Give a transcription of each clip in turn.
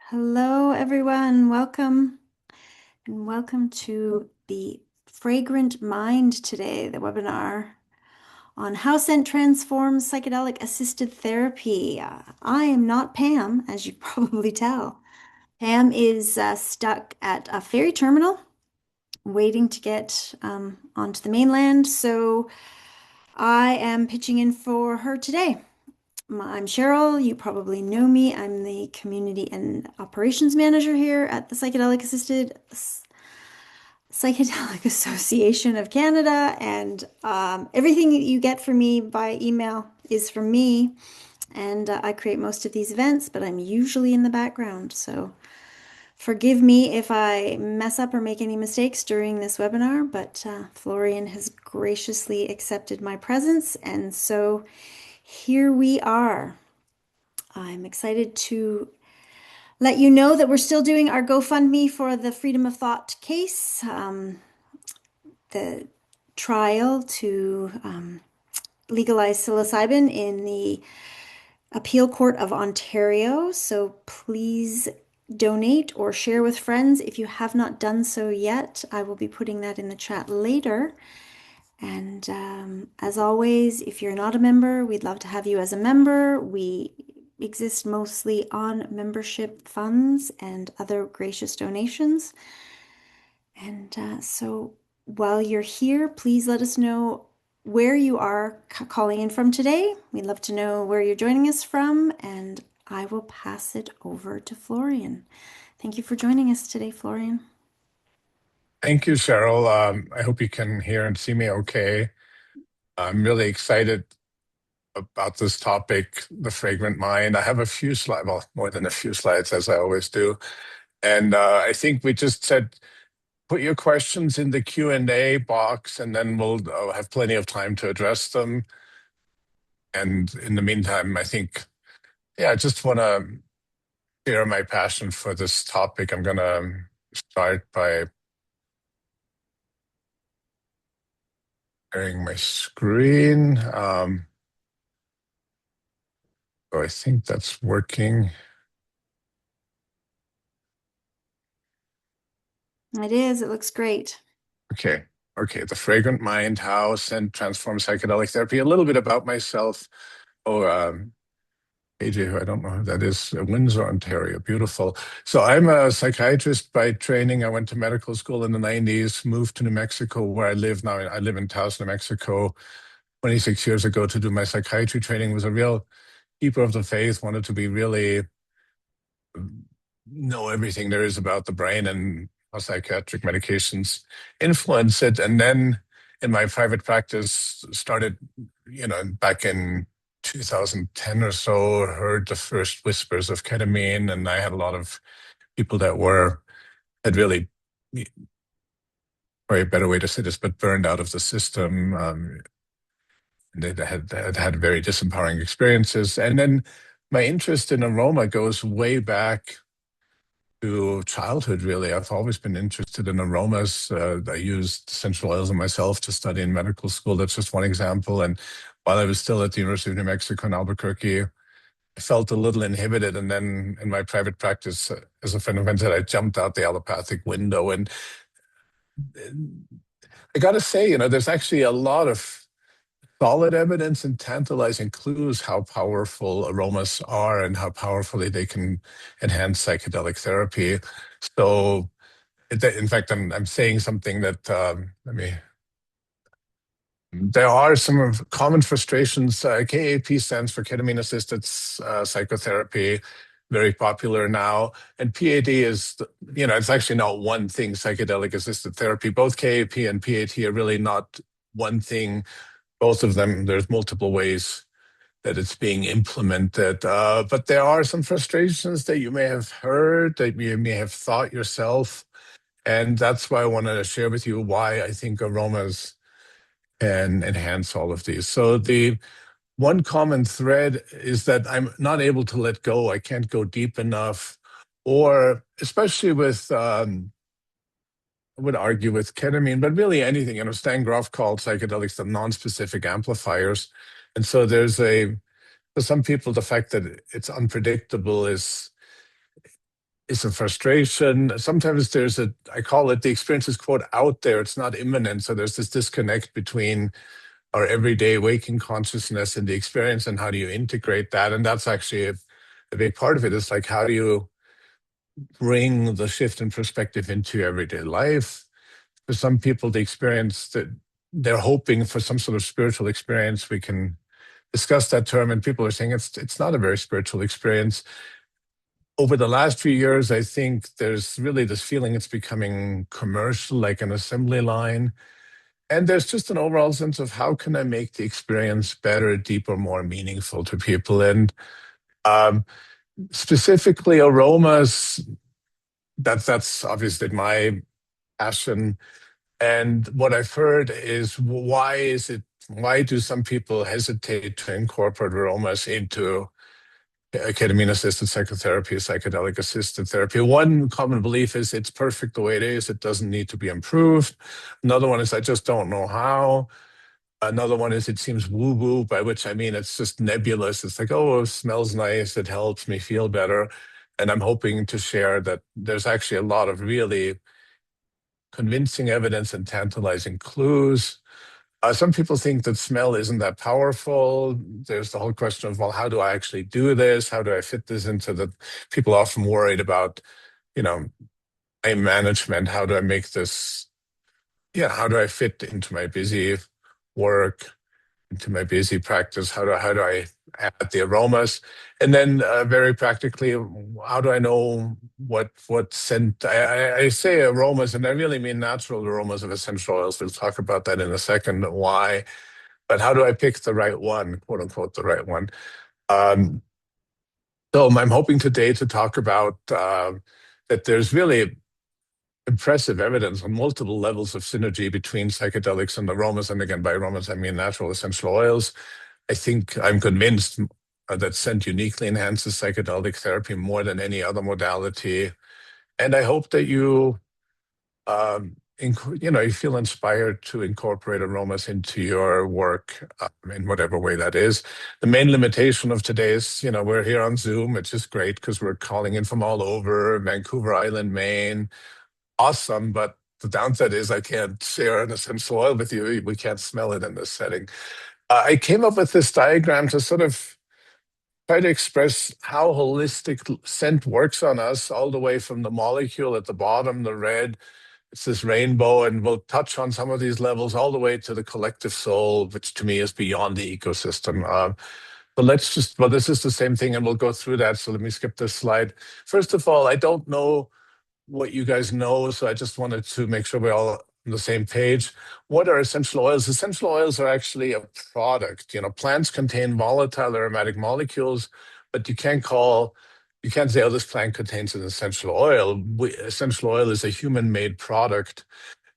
Hello, everyone. Welcome and welcome to the Fragrant Mind today, the webinar on how scent transforms psychedelic-assisted therapy. I am not Pam, as you probably tell. Pam is stuck at a ferry terminal waiting to get onto the mainland, so I am pitching in for her today. I'm Cheryl. You probably know me. I'm the Community and Operations Manager here at the Psychedelic Association of Canada, and everything that you get from me by email is from me. And I create most of these events, but I'm usually in the background. So forgive me if I mess up or make any mistakes during this webinar, but Florian has graciously accepted my presence, and so here we are. I'm excited to let you know that we're still doing our GoFundMe for the Freedom of Thought case, the trial to legalize psilocybin in the Appeal Court of Ontario. So please donate or share with friends if you have not done so yet. I will be putting that in the chat later. And as always, if you're not a member, we'd love to have you as a member. We exist mostly on membership funds and other gracious donations. And so while you're here, please let us know where you are calling in from today. We'd love to know where you're joining us from, and I will pass it over to Florian. Thank you for joining us today, Florian. Thank you, Cheryl. I hope you can hear and see me okay. I'm really excited about this topic, the fragrant mind. I have a few slides, well, more than a few slides, as I always do. And I think we just said, put your questions in the Q&A box, and then we'll have plenty of time to address them. And in the meantime, I think, I just want to share my passion for this topic. I'm going to start by sharing my screen. So I think that's working. It is. It looks great. Okay. The Fragrant Mind, how scent transforms psychedelic therapy. A little bit about myself. AJ, who I don't know who that is, Windsor, Ontario. Beautiful. So I'm a psychiatrist by training. I went to medical school in the 90s, moved to New Mexico, where I live now. I live in Taos, New Mexico, 26 years ago to do my psychiatry training. Was a real keeper of the faith, wanted to be really know everything there is about the brain and how psychiatric medications influence it. And then in my private practice started, back in 2010 or so, heard the first whispers of ketamine. And I had a lot of people that had really, probably a better way to say this, but burned out of the system. They had very disempowering experiences. And then my interest in aroma goes way back to childhood, really. I've always been interested in aromas. I used essential oils on myself to study in medical school. That's just one example. And while I was still at the University of New Mexico in Albuquerque, I felt a little inhibited. And then in my private practice, as a friend of mine said, I jumped out the allopathic window. And I got to say, there's actually a lot of solid evidence and tantalizing clues how powerful aromas are and how powerfully they can enhance psychedelic therapy. So, in fact, I'm saying something that there are some common frustrations. KAP stands for ketamine-assisted psychotherapy, very popular now. And PAD is, it's actually not one thing, psychedelic-assisted therapy. Both KAP and PAT are really not one thing. Both of them, there's multiple ways that it's being implemented. But there are some frustrations that you may have heard, that you may have thought yourself. And that's why I want to share with you why I think aromas can enhance all of these. So the one common thread is that I'm not able to let go. I can't go deep enough, or especially with I would argue with ketamine, but really anything. Stan Grof called psychedelics the non-specific amplifiers. And so for some people, the fact that it's unpredictable is is a frustration. Sometimes there's I call it the experience is quote out there. It's not imminent. So there's this disconnect between our everyday waking consciousness and the experience, and how do you integrate that? And that's actually a big part of it. Is like, how do you bring the shift in perspective into everyday life? For some people, the experience that they're hoping for some sort of spiritual experience, we can discuss that term, and people are saying it's not a very spiritual experience. Over the last few years, I think there's really this feeling it's becoming commercial, like an assembly line. And there's just an overall sense of how can I make the experience better, deeper, more meaningful to people. And um, specifically aromas, that's obviously my passion. And what I've heard is, why do some people hesitate to incorporate aromas into ketamine-assisted psychotherapy, psychedelic-assisted therapy? One common belief is it's perfect the way it is. It doesn't need to be improved. Another one is I just don't know how. Another one is it seems woo-woo, by which I mean it's just nebulous. It's like, oh, it smells nice. It helps me feel better. And I'm hoping to share that there's actually a lot of really convincing evidence and tantalizing clues. Some people think that smell isn't that powerful. There's the whole question of, well, how do I actually do this? How do I fit this into the people are often worried about, you know, time management. How do I make this, yeah, how do I fit into my busy work, into my busy practice? How do I add the aromas? And then very practically, how do I know what scent? I say aromas, and I really mean natural aromas of essential oils. We'll talk about that in a second. Why? But how do I pick the right one, quote unquote, the right one? Um, so I'm hoping today to talk about that there's really impressive evidence on multiple levels of synergy between psychedelics and aromas. And again, by aromas, I mean natural essential oils. I think I'm convinced that scent uniquely enhances psychedelic therapy more than any other modality. And I hope that you feel inspired to incorporate aromas into your work in whatever way that is. The main limitation of today is, we're here on Zoom, which is great because we're calling in from all over Vancouver Island, Maine. Awesome, but the downside is I can't share an essential oil with you. We can't smell it in this setting. I came up with this diagram to sort of try to express how holistic scent works on us, all the way from the molecule at the bottom, the red. It's this rainbow, and we'll touch on some of these levels all the way to the collective soul, which to me is beyond the ecosystem. Well, this is the same thing, and we'll go through that. So let me skip this slide. First of all, I don't know what you guys know, so I just wanted to make sure we're all on the same page. What are essential oils? Essential oils are actually a product. Plants contain volatile aromatic molecules, but you can't say, oh, this plant contains an essential oil. Essential oil is a human-made product.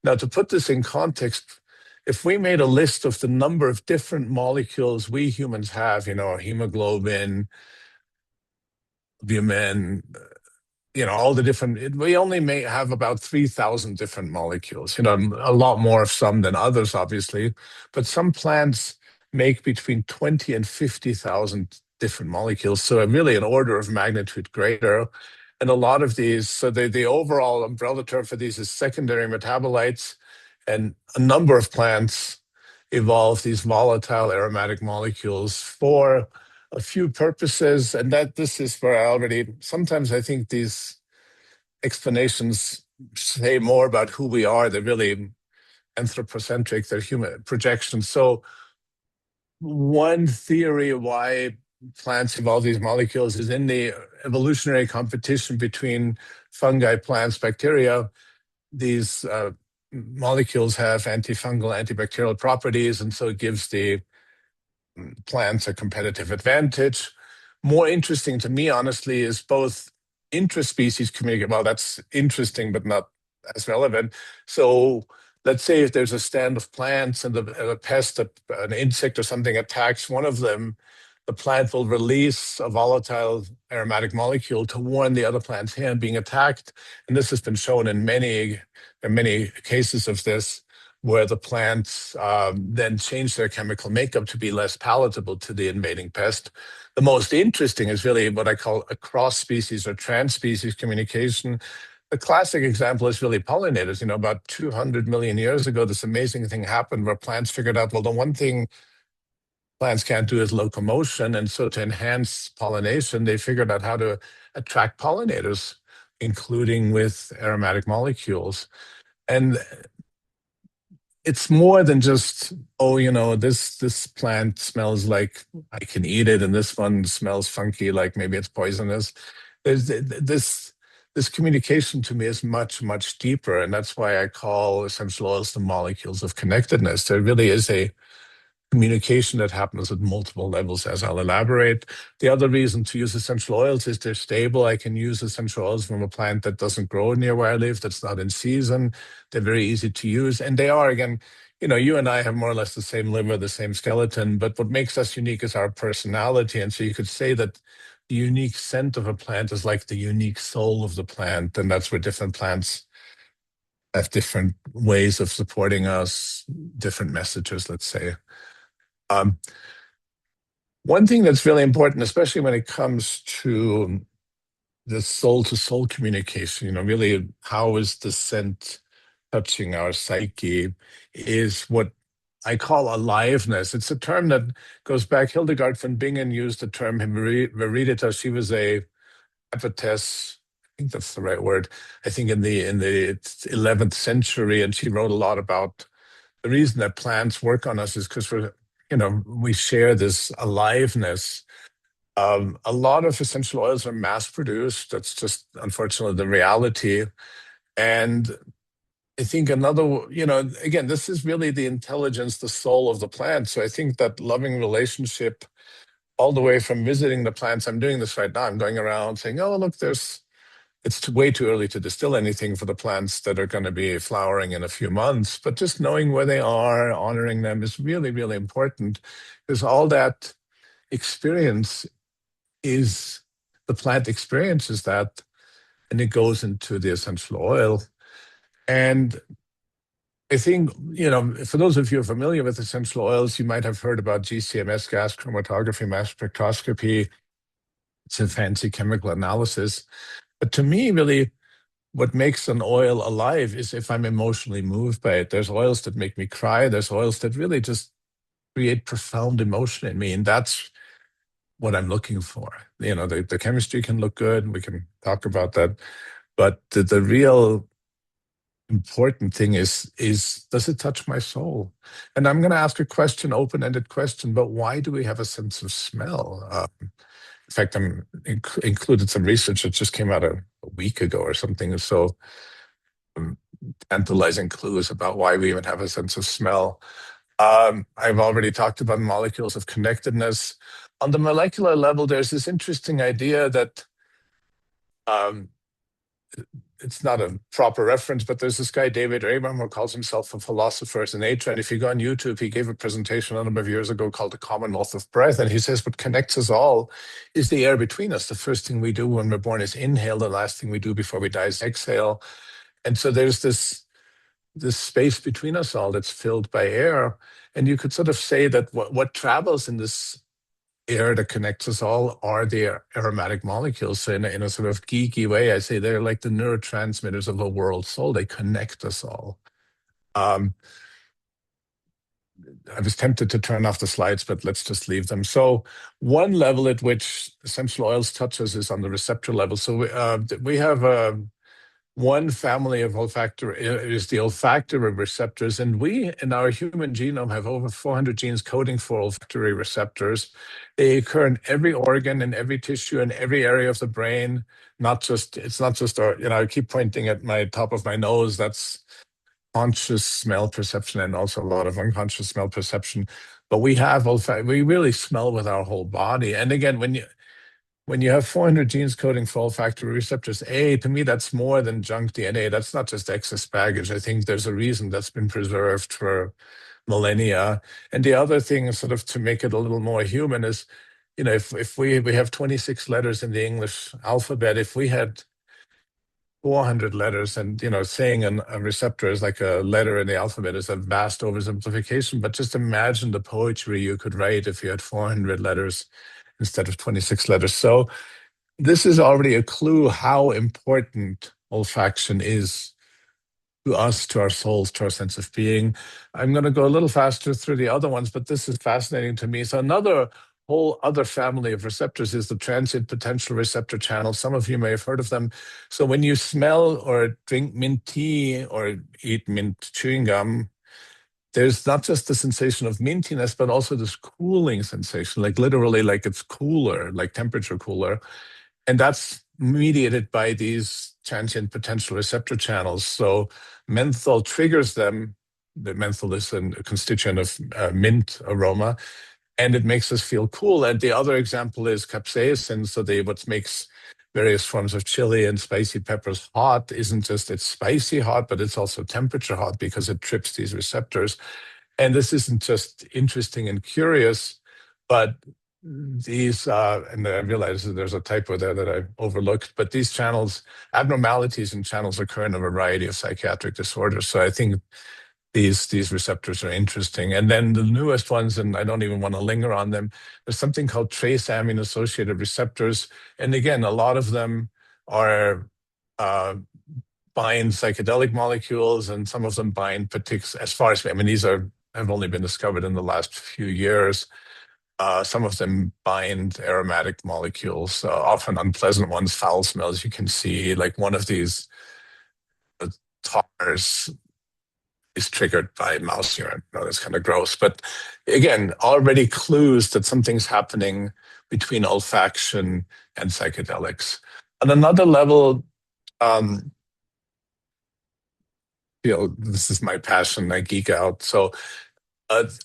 Now, to put this in context, if we made a list of the number of different molecules we humans have, hemoglobin, albumin, all the different, we only may have about 3,000 different molecules, a lot more of some than others, obviously. But some plants make between 20 and 50,000 different molecules. So really an order of magnitude greater. And a lot of these, so the overall umbrella term for these is secondary metabolites. And a number of plants evolve these volatile aromatic molecules for a few purposes. And that this is where sometimes I think these explanations say more about who we are. They're really anthropocentric, they're human projections. So one theory of why plants evolve these molecules is in the evolutionary competition between fungi, plants, bacteria. These molecules have antifungal, antibacterial properties, and so it gives the plants a competitive advantage. More interesting to me, honestly, is both intraspecies communication. Well, that's interesting, but not as relevant. So let's say if there's a stand of plants and a pest, an insect or something attacks one of them, the plant will release a volatile aromatic molecule to warn the other plant's hand being attacked. And this has been shown in many cases of this, where the plants then change their chemical makeup to be less palatable to the invading pest. The most interesting is really what I call a cross-species or trans-species communication. The classic example is really pollinators. About 200 million years ago, this amazing thing happened where plants figured out, well, the one thing plants can't do is locomotion. And so to enhance pollination, they figured out how to attract pollinators, including with aromatic molecules. And it's more than just, oh, this plant smells like I can eat it, and this one smells funky, like maybe it's poisonous. There's this communication to me is much, much deeper, and that's why I call essential oils the molecules of connectedness. There really is a communication that happens at multiple levels, as I'll elaborate. The other reason to use essential oils is they're stable. I can use essential oils from a plant that doesn't grow near where I live, that's not in season. They're very easy to use. And they are, again, you and I have more or less the same liver, the same skeleton, but what makes us unique is our personality. And so you could say that the unique scent of a plant is like the unique soul of the plant. And that's where different plants have different ways of supporting us, different messages, let's say. Um, One thing that's really important, especially when it comes to the soul to soul communication, really how is the scent touching our psyche, is what I call aliveness. It's a term that goes back. Hildegard von Bingen used the term viridita. She was a prophetess. I think that's the right word. I think in the 11th century, and she wrote a lot about the reason that plants work on us is because we share this aliveness. A lot of essential oils are mass produced. That's just unfortunately the reality. And I think again, this is really the intelligence, the soul of the plant. So I think that loving relationship all the way from visiting the plants. I'm doing this right now. I'm going around saying, oh, look, it's way too early to distill anything for the plants that are going to be flowering in a few months. But just knowing where they are, honoring them is really, really important, because all that experience is the plant experiences that, and it goes into the essential oil. And I think, for those of you who are familiar with essential oils, you might have heard about GCMS, gas chromatography, mass spectroscopy. It's a fancy chemical analysis. But to me, really, what makes an oil alive is if I'm emotionally moved by it. There's oils that make me cry. There's oils that really just create profound emotion in me. And that's what I'm looking for. The chemistry can look good. We can talk about that. But the real important thing is does it touch my soul? And I'm going to ask a question, open-ended question, but why do we have a sense of smell? In fact, I'm included some research that just came out a week ago or something. So tantalizing clues about why we even have a sense of smell. I've already talked about molecules of connectedness. On the molecular level, there's this interesting idea that um, it's not a proper reference, but there's this guy, David Abram, who calls himself a philosopher as an nature. And if you go on YouTube, he gave a presentation a number of years ago called The Commonwealth of Breath. And he says what connects us all is the air between us. The first thing we do when we're born is inhale. The last thing we do before we die is exhale. And so there's this space between us all that's filled by air. And you could sort of say that what travels in this air that connects us all are the aromatic molecules. So in a sort of geeky way, I say they're like the neurotransmitters of the world soul. They connect us all. I was tempted to turn off the slides, but let's just leave them. So one level at which essential oils touch us is on the receptor level. So we have one family of olfactory is the olfactory receptors, and we in our human genome have over 400 genes coding for olfactory receptors. They occur in every organ, in every tissue, in every area of the brain. It's not just I keep pointing at my top of my nose. That's conscious smell perception and also a lot of unconscious smell perception. But we have we really smell with our whole body. And again, when you have 400 genes coding for olfactory receptors, to me, that's more than junk DNA. That's not just excess baggage. I think there's a reason that's been preserved for millennia. And the other thing, sort of to make it a little more human, is, if we have 26 letters in the English alphabet, if we had 400 letters, and, saying a receptor is like a letter in the alphabet is a vast oversimplification, but just imagine the poetry you could write if you had 400 letters instead of 26 letters. So this is already a clue how important olfaction is to us, to our souls, to our sense of being. I'm going to go a little faster through the other ones, but this is fascinating to me. So another whole other family of receptors is the transient potential receptor channel. Some of you may have heard of them. So when you smell or drink mint tea or eat mint chewing gum, there's not just the sensation of mintiness, but also this cooling sensation, like literally like it's cooler, like temperature cooler. And that's mediated by these transient potential receptor channels. So menthol triggers them. The menthol is a constituent of mint aroma, and it makes us feel cool. And the other example is capsaicin. So what makes various forms of chili and spicy peppers hot isn't just it's spicy hot, but it's also temperature hot because it trips these receptors. And this isn't just interesting and curious, but these, and I realize that there's a typo there that I overlooked, but these channels, abnormalities in channels occur in a variety of psychiatric disorders. So I think these receptors are interesting. And then the newest ones, and I don't even want to linger on them, there's something called trace amine associated receptors. And again, a lot of them are bind psychedelic molecules, and some of them bind particular, as far as, I mean, these have only been discovered in the last few years. Some of them bind aromatic molecules, often unpleasant ones, foul smells. You can see like one of these tars is triggered by mouse urine. No, that's kind of gross. But again, already clues that something's happening between olfaction and psychedelics. On another level, um, this is my passion. I geek out. So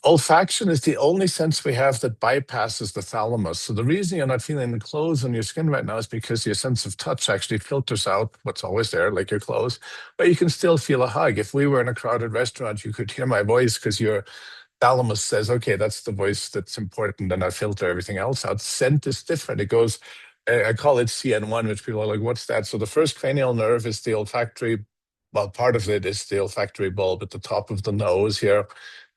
olfaction is the only sense we have that bypasses the thalamus. So the reason you're not feeling the clothes on your skin right now is because your sense of touch actually filters out what's always there, like your clothes, but you can still feel a hug. If we were in a crowded restaurant, you could hear my voice because your thalamus says, okay, that's the voice that's important, and I filter everything else out. Scent is different. It goes, I call it CN1, which people are like, what's that? So the first cranial nerve is the olfactory, well, part of it is the olfactory bulb at the top of the nose here.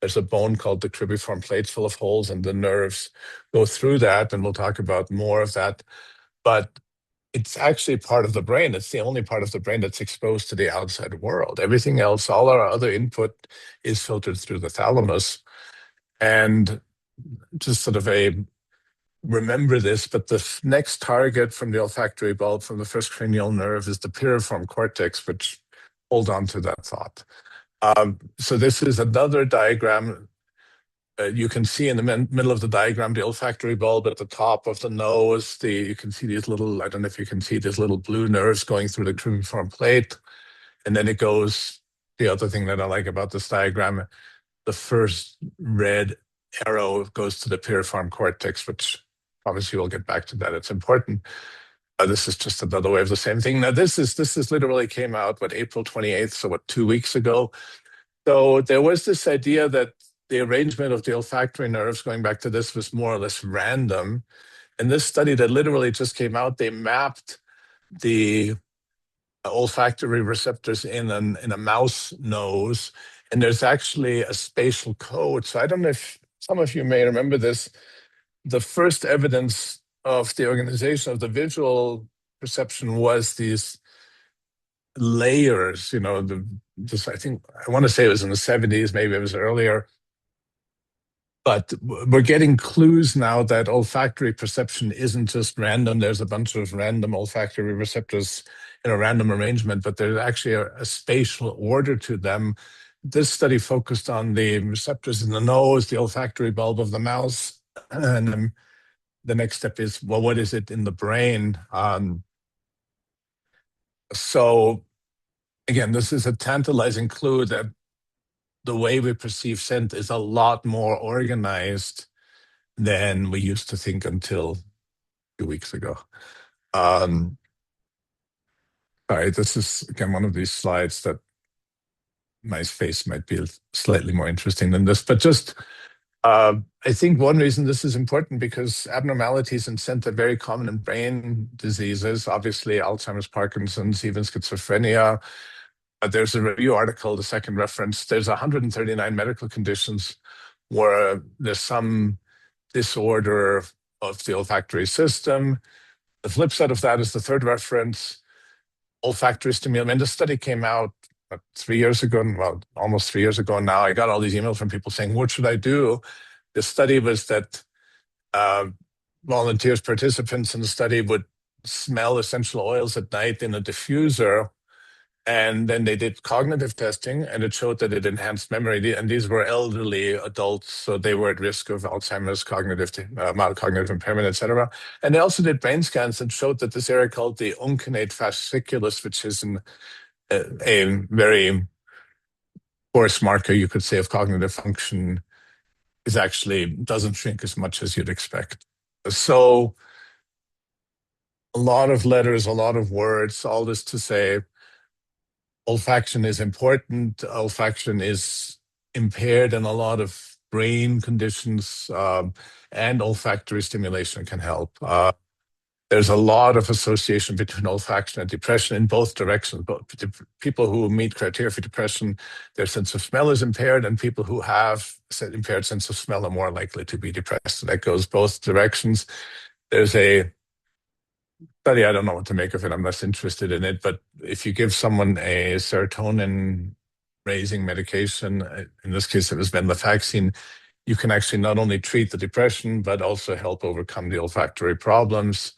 There's a bone called the cribriform plates full of holes, and the nerves go through that, and we'll talk about more of that. But it's actually part of the brain. It's the only part of the brain that's exposed to the outside world. Everything else, all our other input is filtered through the thalamus. And just sort of remember this, but the next target from the olfactory bulb, from the first cranial nerve, is the piriform cortex, which hold on to that thought. So this is another diagram. You can see in the middle of the diagram the olfactory bulb at the top of the nose. You can see these little, I don't know if you can see these little blue nerves going through the cribriform plate. And then it goes, the other thing that I like about this diagram, the first red arrow goes to the piriform cortex, which obviously we'll get back to that. It's important. This is just another way of the same thing. Now, this is literally came out, April 28th, so 2 weeks ago. So there was this idea that the arrangement of the olfactory nerves, going back to this, was more or less random. In this study that literally just came out, they mapped the olfactory receptors in a mouse nose, and there's actually a spatial code. So I don't know if some of you may remember this. The first evidence of the organization of the visual perception was these layers, I think, I want to say it was in the 70s, maybe it was earlier. But we're getting clues now that olfactory perception isn't just random. There's a bunch of random olfactory receptors in a random arrangement, but there's actually a spatial order to them. This study focused on the receptors in the nose, the olfactory bulb of the mouse, and then the next step is, well, what is it in the brain? So again, this is a tantalizing clue that the way we perceive scent is a lot more organized than we used to think until 2 weeks ago. Sorry, this is again one of these slides that my face might be slightly more interesting than this, but just I think one reason this is important because abnormalities in scent are very common in brain diseases, obviously Alzheimer's, Parkinson's, even schizophrenia. There's a review article, the second reference, there's 139 medical conditions where there's some disorder of the olfactory system. The flip side of that is the third reference, olfactory stimulation. And the study came out 3 years ago, well, almost 3 years ago now. I got all these emails from people saying, what should I do? The study was that uh, volunteers, participants in the study would smell essential oils at night in a diffuser. And then they did cognitive testing, and it showed that it enhanced memory. And these were elderly adults, so they were at risk of Alzheimer's, mild cognitive impairment, etc. And they also did brain scans and showed that this area called the uncinate fasciculus, which is a very coarse marker, you could say, of cognitive function, is actually doesn't shrink as much as you'd expect. So a lot of letters, a lot of words, all this to say, olfaction is important. Olfaction is impaired in a lot of brain conditions, and olfactory stimulation can help. There's a lot of association between olfaction and depression in both directions. Both people who meet criteria for depression, their sense of smell is impaired, and people who have impaired sense of smell are more likely to be depressed. So that goes both directions. There's a study, I don't know what to make of it. I'm less interested in it. But if you give someone a serotonin raising medication, in this case it was venlafaxine, you can actually not only treat the depression, but also help overcome the olfactory problems.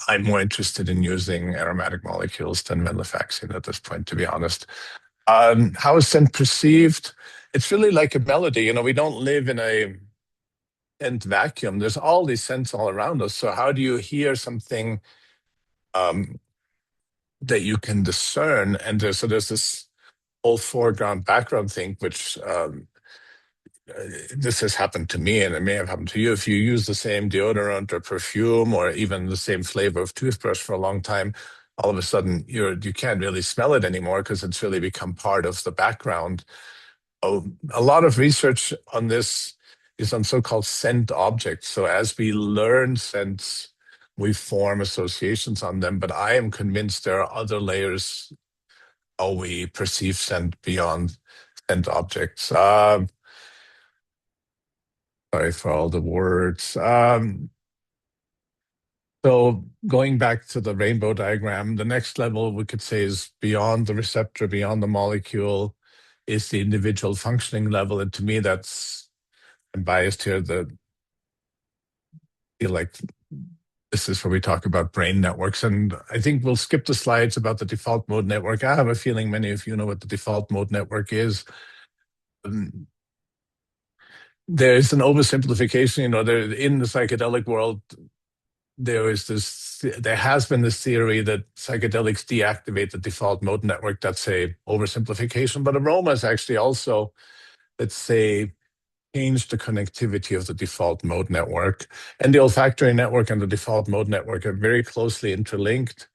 I'm more interested in using aromatic molecules than venlafaxine at this point, to be honest. How is scent perceived? It's really like a melody. We don't live in a scent vacuum. There's all these scents all around us. So how do you hear something um, that you can discern? And there's this whole foreground background thing, which this has happened to me, and it may have happened to you. If you use the same deodorant or perfume, or even the same flavor of toothbrush for a long time, all of a sudden you can't really smell it anymore because it's really become part of the background. A lot of research on this is on so-called scent objects. So as we learn scents, we form associations on them. But I am convinced there are other layers how we perceive scent beyond scent objects. Sorry for all the words. So going back to the rainbow diagram, the next level we could say is beyond the receptor, beyond the molecule, is the individual functioning level. And to me, I'm biased here, feel like this is where we talk about brain networks. And I think we'll skip the slides about the default mode network. I have a feeling many of you know what the default mode network is. There's an oversimplification, there in the psychedelic world, there has been this theory that psychedelics deactivate the default mode network. That's a oversimplification, but aromas actually also, let's say, change the connectivity of the default mode network. And the olfactory network and the default mode network are very closely interlinked.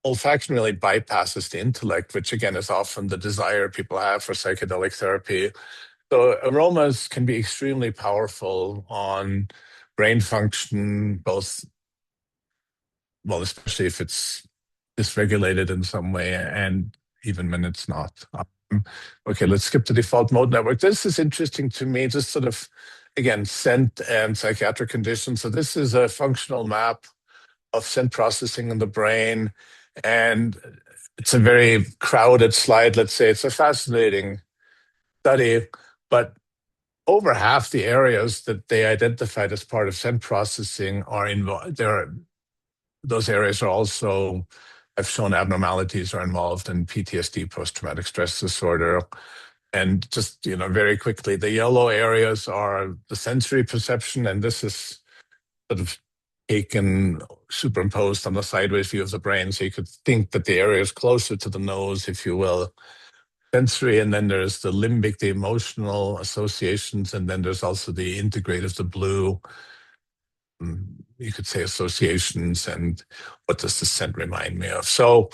Olfaction really bypasses the intellect, which again is often the desire people have for psychedelic therapy. So aromas can be extremely powerful on brain function, both, well, especially if it's dysregulated in some way, and even when it's not. Okay, let's skip the default mode network. This is interesting to me, just sort of, again, scent and psychiatric conditions. So this is a functional map of scent processing in the brain. And it's a very crowded slide, let's say. It's a fascinating study, but over half the areas that they identified as part of scent processing are involved. Those areas are also have shown abnormalities are involved in PTSD, post-traumatic stress disorder. And just, very quickly, the yellow areas are the sensory perception, and this is sort of taken, superimposed on the sideways view of the brain. So you could think that the area is closer to the nose, if you will, sensory, and then there's the limbic, the emotional associations, and then there's also the integrative, the blue, you could say, associations, and what does the scent remind me of? So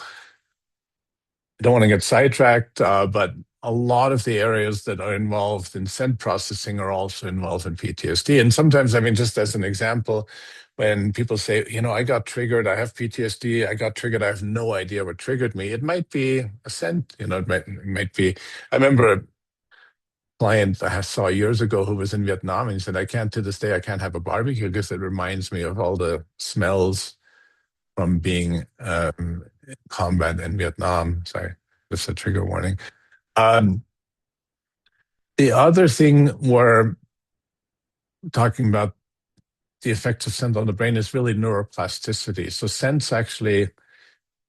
I don't want to get sidetracked, but a lot of the areas that are involved in scent processing are also involved in PTSD. And sometimes, just as an example, when people say, I got triggered, I have PTSD, I got triggered, I have no idea what triggered me. It might be a scent, it might be. I remember client I saw years ago who was in Vietnam, and he said, to this day, I can't have a barbecue because it reminds me of all the smells from being in combat in Vietnam. Sorry, just a trigger warning. Um, the other thing we're talking about the effects of scent on the brain is really neuroplasticity. So scents actually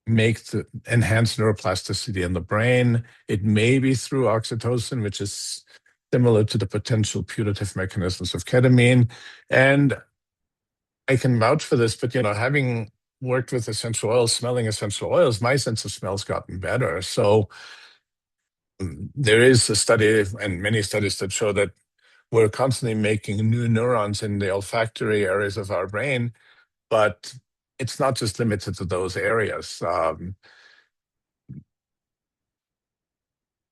enhance neuroplasticity in the brain. It may be through oxytocin, which is similar to the potential putative mechanisms of ketamine. And I can vouch for this, but having worked with essential oils, smelling essential oils, my sense of smell's gotten better. So there is a study and many studies that show that we're constantly making new neurons in the olfactory areas of our brain, but it's not just limited to those areas.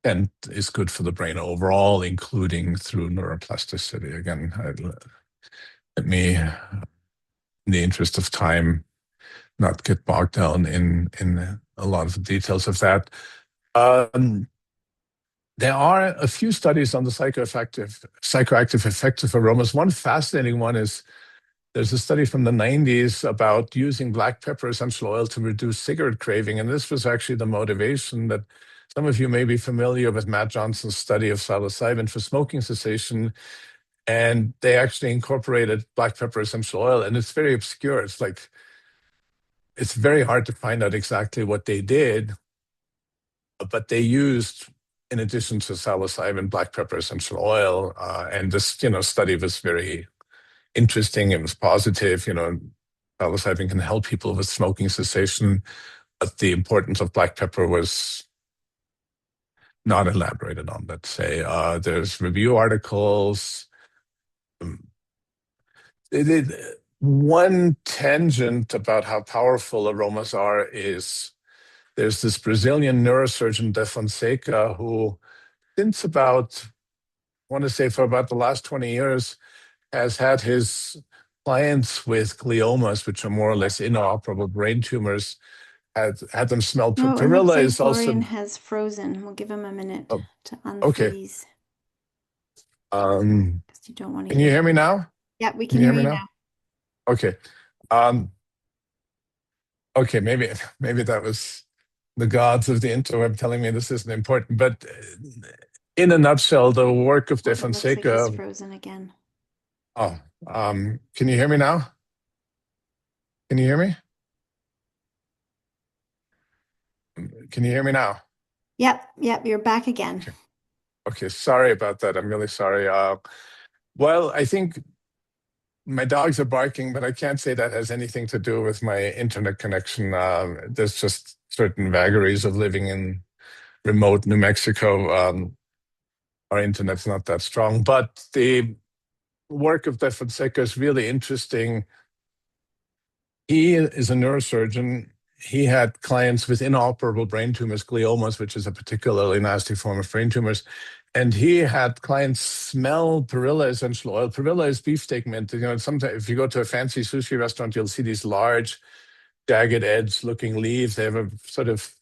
And is good for the brain overall, including through neuroplasticity. Again, let me, in the interest of time, not get bogged down in a lot of the details of that. Um, there are a few studies on the psychoactive effects of aromas. One fascinating one is there's a study from the 90s about using black pepper essential oil to reduce cigarette craving. And this was actually the motivation that some of you may be familiar with Matt Johnson's study of psilocybin for smoking cessation. And they actually incorporated black pepper essential oil. And it's very obscure. It's very hard to find out exactly what they did, but they used, in addition to psilocybin, black pepper essential oil. And this, study was very interesting. It was positive. Psilocybin can help people with smoking cessation, but the importance of black pepper was not elaborated on, let's say. There's review articles. One tangent about how powerful aromas are is there's this Brazilian neurosurgeon, De Fonseca, who since about, I want to say for about the last 20 years, has had his clients with gliomas, which are more or less inoperable brain tumors, had them smell. No, it looks Perilla like is Florian also, has frozen. We'll give him a minute oh, to okay. unfreeze Um, because you don't want to can you hear hear me him. now? Yeah, we Can can you hear hear me you now? now. Okay. Um, okay, maybe that was the gods of the interweb telling me this isn't important. But in a nutshell, the work of De Oh, it looks like he's Fonseca. frozen again. Oh, can you hear me now? Can you hear me? Can you hear me now? Yep, you're back again. Okay. Okay, sorry about that. I'm really sorry. Well, I think my dogs are barking, but I can't say that has anything to do with my internet connection. There's just certain vagaries of living in remote New Mexico. Our internet's not that strong, but the work of De Fonseca is really interesting. He is a neurosurgeon. He had clients with inoperable brain tumors, gliomas, which is a particularly nasty form of brain tumors. And he had clients smell perilla essential oil. Perilla is beefsteak mint. Sometimes if you go to a fancy sushi restaurant, you'll see these large, jagged edge looking leaves. They have a sort of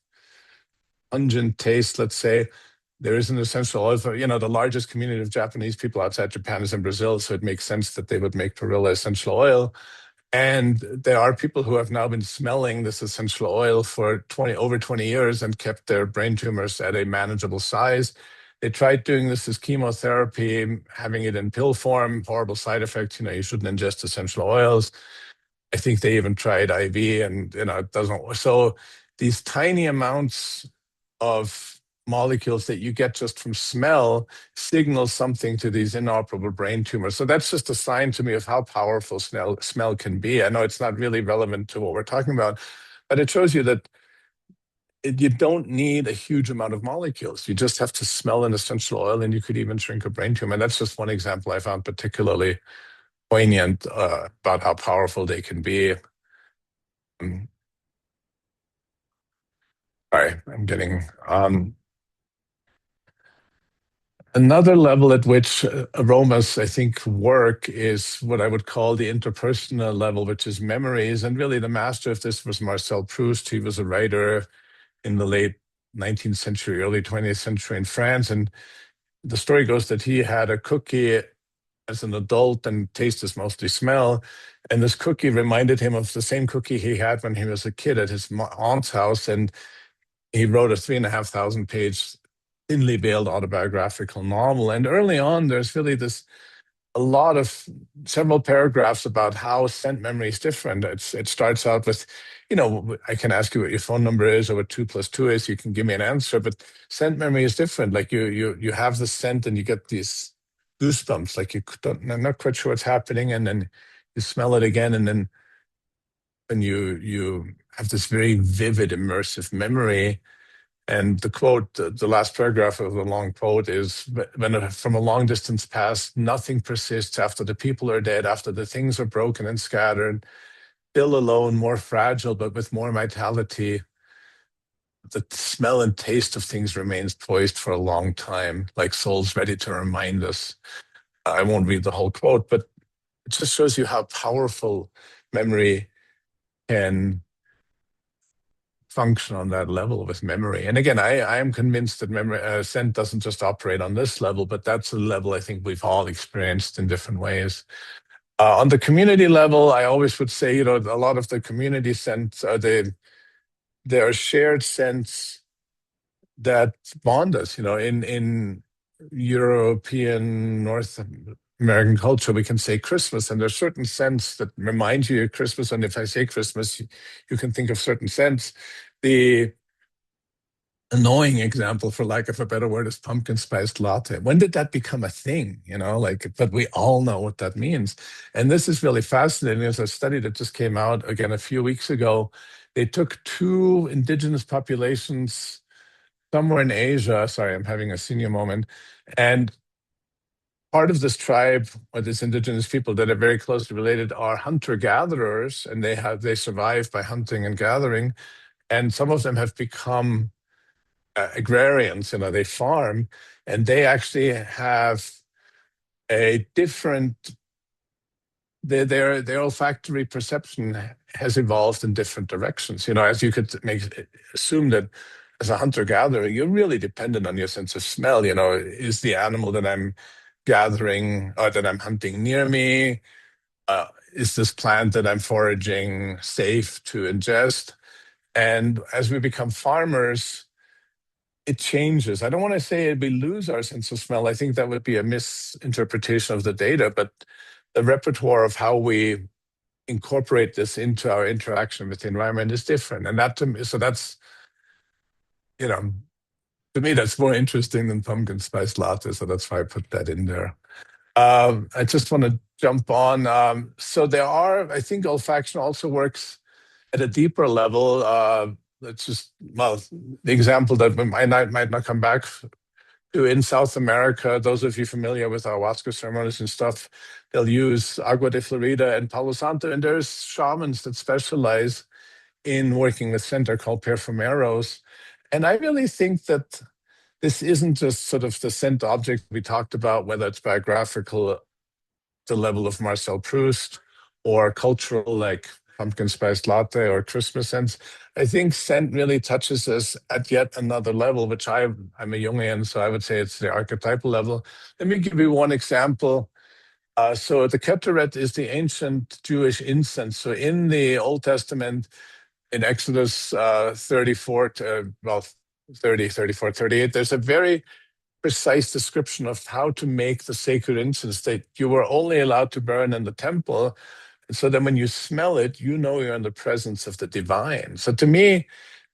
pungent taste, let's say. There is an essential oil for, the largest community of Japanese people outside Japan is in Brazil. So it makes sense that they would make perilla essential oil. And there are people who have now been smelling this essential oil for over 20 years and kept their brain tumors at a manageable size. They tried doing this as chemotherapy, having it in pill form, horrible side effects. You shouldn't ingest essential oils. I think they even tried IV and, it doesn't work. So these tiny amounts of molecules that you get just from smell signal something to these inoperable brain tumors. So that's just a sign to me of how powerful smell can be. I know it's not really relevant to what we're talking about, but it shows you that you don't need a huge amount of molecules. You just have to smell an essential oil and you could even shrink a brain tumor. And that's just one example I found particularly poignant about how powerful they can be. Um, Sorry, I'm getting another level at which aromas, I think, work is what I would call the interpersonal level, which is memories. And really, the master of this was Marcel Proust. He was a writer in the late 19th century, early 20th century in France. And the story goes that he had a cookie as an adult, and taste is mostly smell. And this cookie reminded him of the same cookie he had when he was a kid at his aunt's house. And he wrote a 3,500 page, thinly veiled autobiographical novel. And early on, there's really this a lot of several paragraphs about how scent memory is different. It starts out with, I can ask you what your phone number is or what 2 + 2 is. You can give me an answer, but scent memory is different. Like you have the scent and you get these goosebumps. Like I'm not quite sure what's happening, and then you smell it again, and then you have this very vivid, immersive memory. And the quote, the last paragraph of the long quote is, when from a long distance past, nothing persists after the people are dead, after the things are broken and scattered, still alone, more fragile, but with more vitality. The smell and taste of things remains poised for a long time, like souls ready to remind us. I won't read the whole quote, but it just shows you how powerful memory can function on that level with memory. And again, I am convinced that memory scent doesn't just operate on this level, but that's a level I think we've all experienced in different ways. On the community level, I always would say, a lot of the community scents there are shared scents that bond us. In European, North American culture, we can say Christmas, and there's certain scents that remind you of Christmas. And if I say Christmas, you can think of certain scents. The annoying example, for lack of a better word, is pumpkin spiced latte. When did that become a thing? But we all know what that means. And this is really fascinating. There's a study that just came out again a few weeks ago. They took two indigenous populations somewhere in Asia. Sorry, I'm having a senior moment. And part of this tribe, or this indigenous people that are very closely related, are hunter-gatherers, and they survive by hunting and gathering. And some of them have become agrarians. They farm, and they actually have a different. Their olfactory perception has evolved in different directions. As you could assume that as a hunter-gatherer, you're really dependent on your sense of smell. Is the animal that I'm gathering or that I'm hunting near me? Is this plant that I'm foraging safe to ingest? And as we become farmers, it changes. I don't want to say we lose our sense of smell. I think that would be a misinterpretation of the data, but the repertoire of how we incorporate this into our interaction with the environment is different. And that to me, so that's, to me, that's more interesting than pumpkin spice latte. So that's why I put that in there. I just want to jump on. So I think olfaction also works at a deeper level. Let's just, well, the example that might not come back to in South America, those of you familiar with ayahuasca ceremonies and stuff, they'll use agua de Florida and Palo Santo, and there's shamans that specialize in working with scent. They're called perfumeros. And I really think that this isn't just sort of the scent object we talked about, whether it's biographical, the level of Marcel Proust, or cultural, like pumpkin spice latte or Christmas scents. I think scent really touches us at yet another level, which I'm a Jungian, so I would say it's the archetypal level. Let me give you one example. So the Ketoret is the ancient Jewish incense. So in the Old Testament, in Exodus 34 to, 30, 34, 38, there's a very precise description of how to make the sacred incense that you were only allowed to burn in the temple. And so then when you smell it, you're in the presence of the divine. So to me,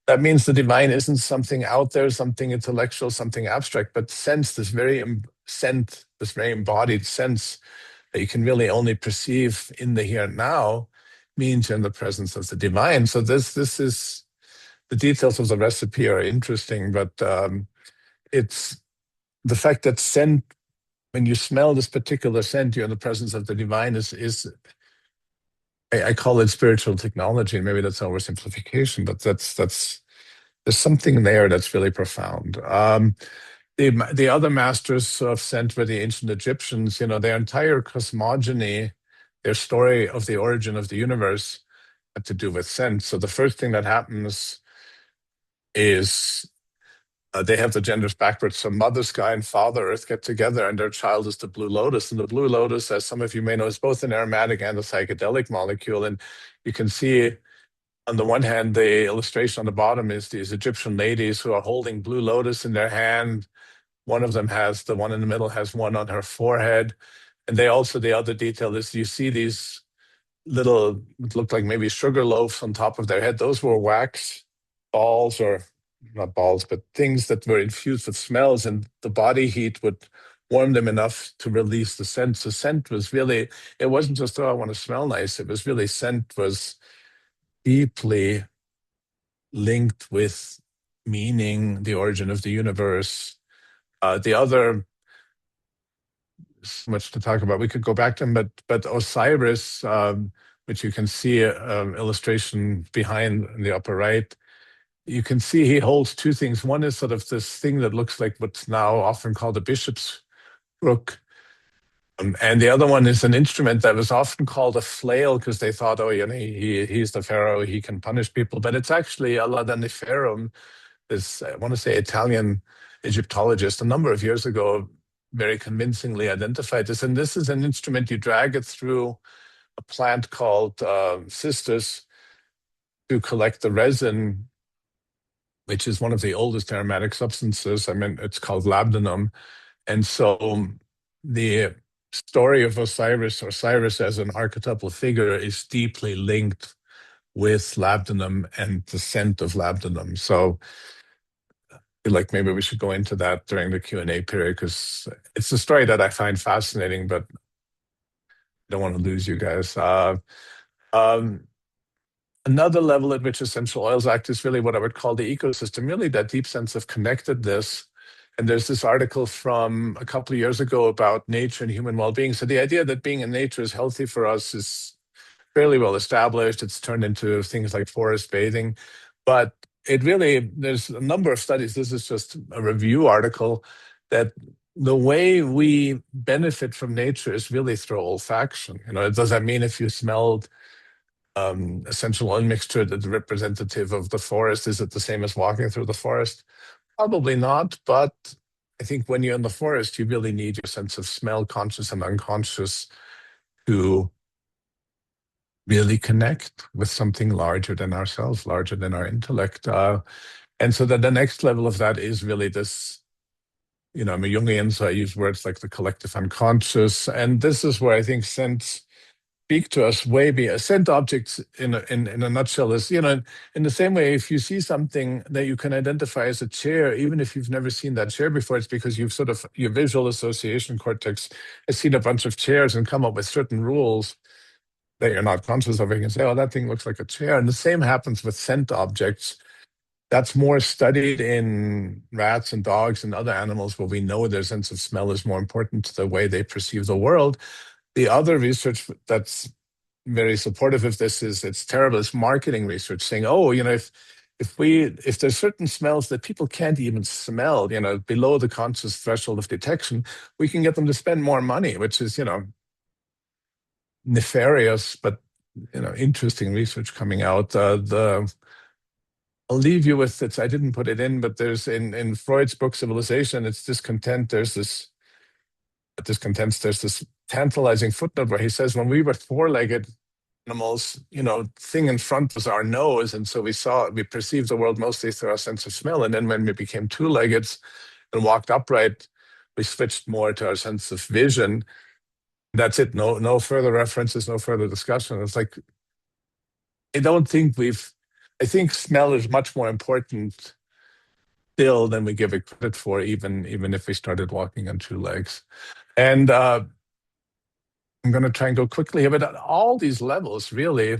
that means the divine isn't something out there, something intellectual, something abstract, but this very embodied sense that you can really only perceive in the here and now means you're in the presence of the divine. So this is, the details of the recipe are interesting, but it's the fact that scent, when you smell this particular scent, you're in the presence of the divine is I call it spiritual technology. Maybe that's oversimplification, but that's there's something there that's really profound. The other masters of scent were the ancient Egyptians. Their entire cosmogony, their story of the origin of the universe had to do with scent. So the first thing that happens is They have the genders backwards. So Mother Sky and Father Earth get together, and their child is the blue lotus. And the blue lotus, as some of you may know, is both an aromatic and a psychedelic molecule. And you can see on the one hand, the illustration on the bottom is these Egyptian ladies who are holding blue lotus in their hand. One of them has, the one in the middle has one on her forehead. And they also, the other detail is you see these little, it looked like maybe sugar loaves on top of their head. Those were wax balls, or not balls, but things that were infused with smells, and the body heat would warm them enough to release the scent. So scent was really, it wasn't just, oh, I want to smell nice. It was really, scent was deeply linked with meaning, the origin of the universe. The other, so much to talk about. We could go back to him, but Osiris, which you can see illustration behind in the upper right. You can see he holds two things. One is sort of this thing that looks like what's now often called a bishop's crook. And the other one is an instrument that was often called a flail because they thought, oh, he's the pharaoh, he can punish people. But it's actually a ladaniferum, this, I want to say, Italian Egyptologist, a number of years ago, very convincingly identified this. And this is an instrument, you drag it through a plant called cistus to collect the resin, which is one of the oldest aromatic substances. I mean, it's called labdanum. And so the story of Osiris, or Cyrus as an archetypal figure, is deeply linked with labdanum and the scent of labdanum. So I feel like maybe we should go into that during the Q&A period, because it's a story that I find fascinating, but I don't want to lose you guys. Um, Another level at which essential oils act is really what I would call the ecosystem, really that deep sense of connectedness. And there's this article from a couple of years ago about nature and human well-being. So the idea that being in nature is healthy for us is fairly well established. It's turned into things like forest bathing. But it really, there's a number of studies. This is just a review article that the way we benefit from nature is really through olfaction. Does that mean if you smelled essential oil mixture that's representative of the forest, is it the same as walking through the forest? Probably not, but I think when you're in the forest, you really need your sense of smell, conscious and unconscious, to really connect with something larger than ourselves, larger than our intellect. And so that the next level of that is really this, I'm a Jungian, so I use words like the collective unconscious. And this is where I think scents speak to us way beyond. Scent objects in a nutshell is, in the same way, if you see something that you can identify as a chair, even if you've never seen that chair before, it's because you've sort of, your visual association cortex has seen a bunch of chairs and come up with certain rules that you're not conscious of. You can say, oh, that thing looks like a chair. And the same happens with scent objects. That's more studied in rats and dogs and other animals where we know their sense of smell is more important to the way they perceive the world. The other research that's very supportive of this is, it's terrible, it's marketing research saying, oh, if there's certain smells that people can't even smell, below the conscious threshold of detection, we can get them to spend more money, which is, nefarious, but interesting research coming out. I'll leave you with it. I didn't put it in, but there's in Freud's book Civilization, it's discontent. There's this tantalizing footnote where he says, when we were four-legged animals, thing in front was our nose, and so we perceived the world mostly through our sense of smell. And then when we became two-legged and walked upright, we switched more to our sense of vision. That's it. No further references, no further discussion. It's like, I think smell is much more important still than we give it credit for, even if we started walking on two legs. And I'm going to try and go quickly here, but at all these levels, really,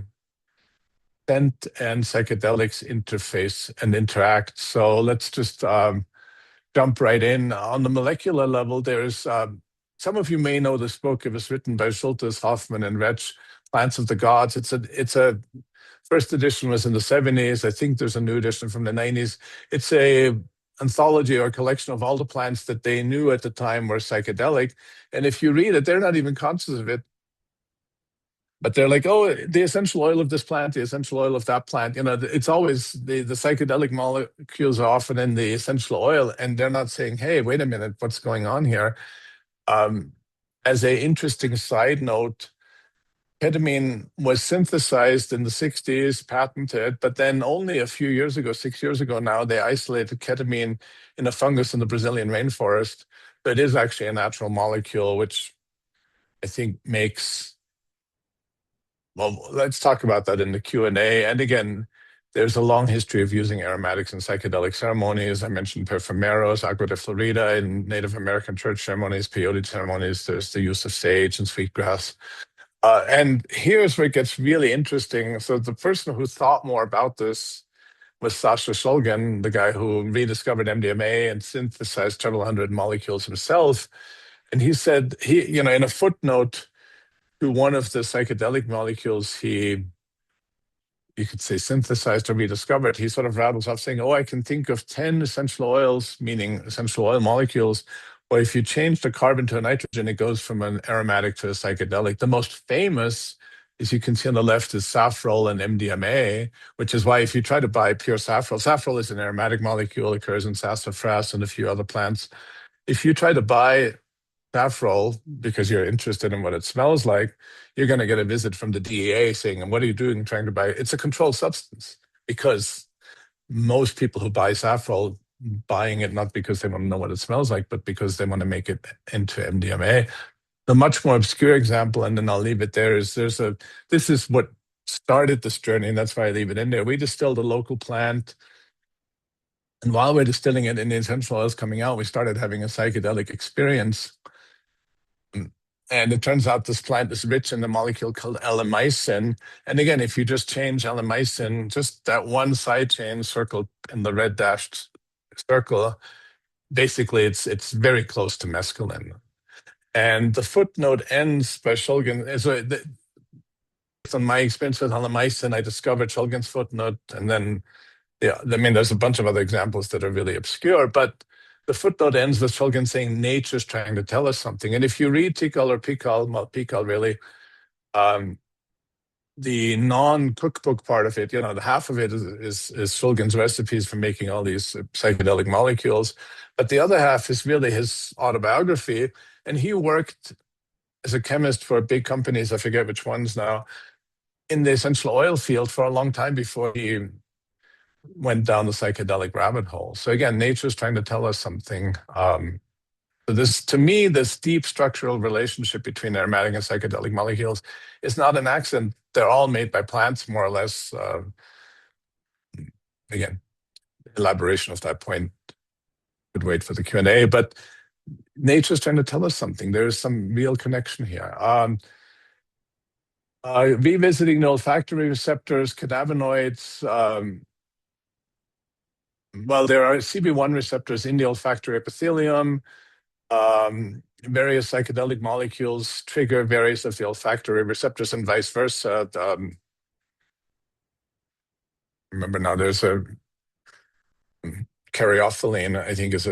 scent and psychedelics interface and interact. So let's just jump right in. On the molecular level, there's some of you may know this book. It was written by Schultes, Hoffman, and Retsch, Plants of the Gods. It's a first edition was in the 70s. I think there's a new edition from the 90s. It's a anthology or collection of all the plants that they knew at the time were psychedelic. And if you read it, they're not even conscious of it. But they're like, oh, the essential oil of this plant, the essential oil of that plant. It's always the psychedelic molecules are often in the essential oil, and they're not saying, hey, wait a minute, what's going on here? Um, as a interesting side note, ketamine was synthesized in the 60s, patented, but then only a few years ago, 6 years ago now, they isolated ketamine in a fungus in the Brazilian rainforest. But it is actually a natural molecule, which I think makes, well, let's talk about that in the Q&A. And again, there's a long history of using aromatics in psychedelic ceremonies. I mentioned perfumeros, agua de Florida in Native American church ceremonies, peyote ceremonies. There's the use of sage and sweetgrass. And here's where it gets really interesting. So the person who thought more about this was Sasha Shulgin, the guy who rediscovered MDMA and synthesized several hundred molecules himself. And he said, in a footnote to one of the psychedelic molecules you could say synthesized or rediscovered, he sort of rattles off saying, oh, I can think of 10 essential oils, meaning essential oil molecules, or if you change the carbon to a nitrogen, it goes from an aromatic to a psychedelic. The most famous, as you can see on the left, is saffrol and MDMA, which is why if you try to buy pure saffrol, saffrol is an aromatic molecule, occurs in sassafras and a few other plants. If you try to buy saffrol because you're interested in what it smells like, you're going to get a visit from the DEA saying, and what are you doing trying to buy it? It's a controlled substance, because most people who buy saffrol buying it not because they want to know what it smells like, but because they want to make it into MDMA. The much more obscure example, and then I'll leave it there, is this is what started this journey, and that's why I leave it in there. We distilled a local plant, and while we're distilling it in the essential oils coming out, we started having a psychedelic experience. And it turns out this plant is rich in a molecule called L-amycin. And again, if you just change L-amycin, just that one side chain circled in the red dashed circle, basically it's very close to mescaline. And the footnote ends by Shulgin. So based on my experience with L-amycin, I discovered Shulgin's footnote. And then, yeah, I mean, there's a bunch of other examples that are really obscure, but the footnote ends with Shulgin saying nature's trying to tell us something. And if you read Tikal or Pikal, well, Pikal really, the non-cookbook part of it, the half of it is Shulgin's recipes for making all these psychedelic molecules. But the other half is really his autobiography. And he worked as a chemist for big companies, I forget which ones now, in the essential oil field for a long time before he went down the psychedelic rabbit hole. So again, nature's trying to tell us something. So this, to me, this deep structural relationship between aromatic and psychedelic molecules is not an accident. They're all made by plants, more or less. Again, elaboration of that point could wait for the Q&A, but nature's trying to tell us something. There is some real connection here. Revisiting the olfactory receptors, cannabinoids, well, there are CB1 receptors in the olfactory epithelium. Various psychedelic molecules trigger various of the olfactory receptors and vice versa. Remember now, there's a caryophyllene, I think, is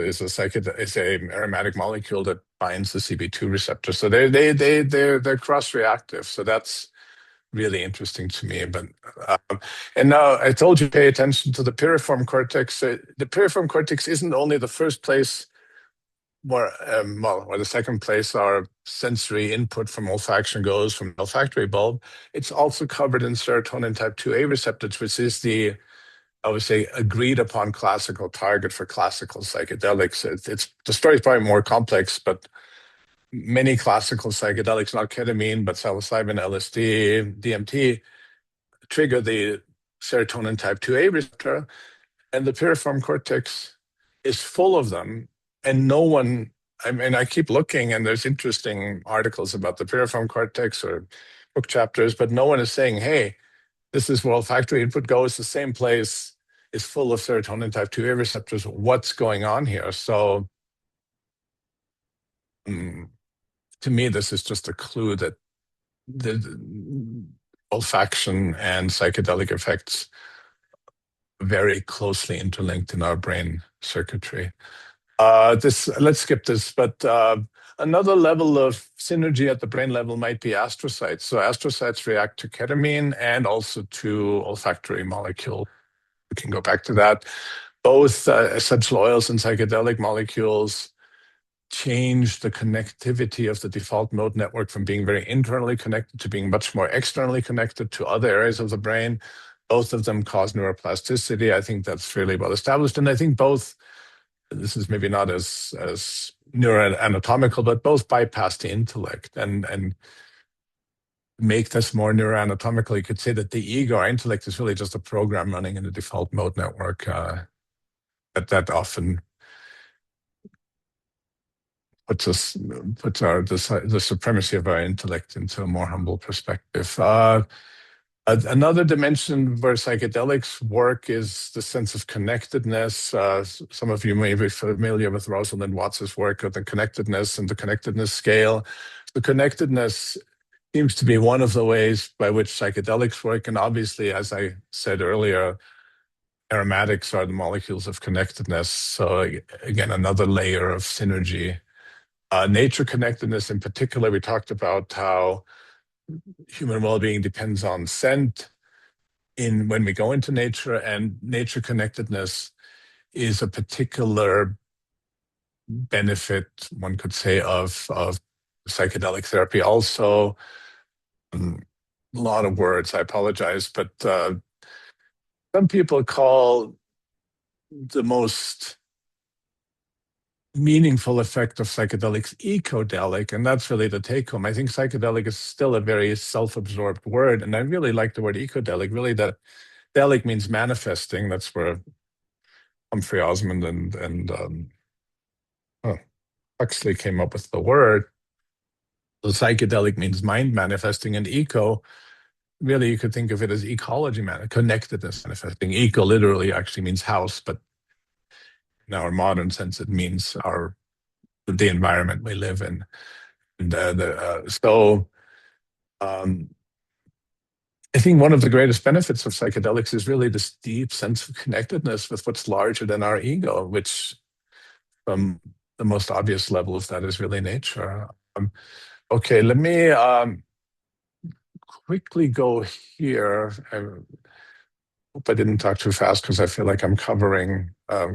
a aromatic molecule that binds the CB2 receptor. So they're cross-reactive. So that's really interesting to me. But and now I told you pay attention to the piriform cortex. The piriform cortex isn't only the first place where or the second place our sensory input from olfaction goes from the olfactory bulb. It's also covered in serotonin type 2A receptors, which is I would say, agreed upon classical target for classical psychedelics. It's the story is probably more complex, but many classical psychedelics, not ketamine, but psilocybin, LSD, DMT, trigger the serotonin type 2A receptor, and the piriform cortex is full of them. And no one, I mean, I keep looking, and there's interesting articles about the piriform cortex or book chapters, but no one is saying, hey, this is where olfactory input goes. The same place is full of serotonin type 2A receptors. What's going on here? So to me, this is just a clue that the olfaction and psychedelic effects very closely interlinked in our brain circuitry. Let's skip this, but Another level of synergy at the brain level might be astrocytes. So astrocytes react to ketamine and also to olfactory molecule. We can go back to that. Both essential oils and psychedelic molecules change the connectivity of the default mode network from being very internally connected to being much more externally connected to other areas of the brain. Both of them cause neuroplasticity. I think that's fairly well established. And I think both, this is maybe not as neuroanatomical, but both bypass the intellect and make this more neuroanatomical. You could say that the ego, our intellect, is really just a program running in the default mode network. That often puts the supremacy of our intellect into a more humble perspective. Another dimension where psychedelics work is the sense of connectedness. Some of you may be familiar with Rosalind Watts's work on the connectedness and the connectedness scale. The connectedness seems to be one of the ways by which psychedelics work. And obviously, as I said earlier, aromatics are the molecules of connectedness. So again, another layer of synergy. Nature connectedness in particular, we talked about how human well-being depends on scent in when we go into nature, and nature connectedness is a particular benefit, one could say, of psychedelic therapy. Also, a lot of words, I apologize, but some people call the most meaningful effect of psychedelics ecodelic, and that's really the take home. I think psychedelic is still a very self-absorbed word, and I really like the word ecodelic. Really, that delic means manifesting. That's where Humphrey Osmond and Huxley came up with the word. So psychedelic means mind manifesting, and eco, really, you could think of it as ecology, connectedness manifesting. Eco literally actually means house, but in our modern sense, it means the environment we live in. And um, I think one of the greatest benefits of psychedelics is really this deep sense of connectedness with what's larger than our ego, which the most obvious level of that is really nature. Okay, let me quickly go here. I hope I didn't talk too fast because I feel like I'm covering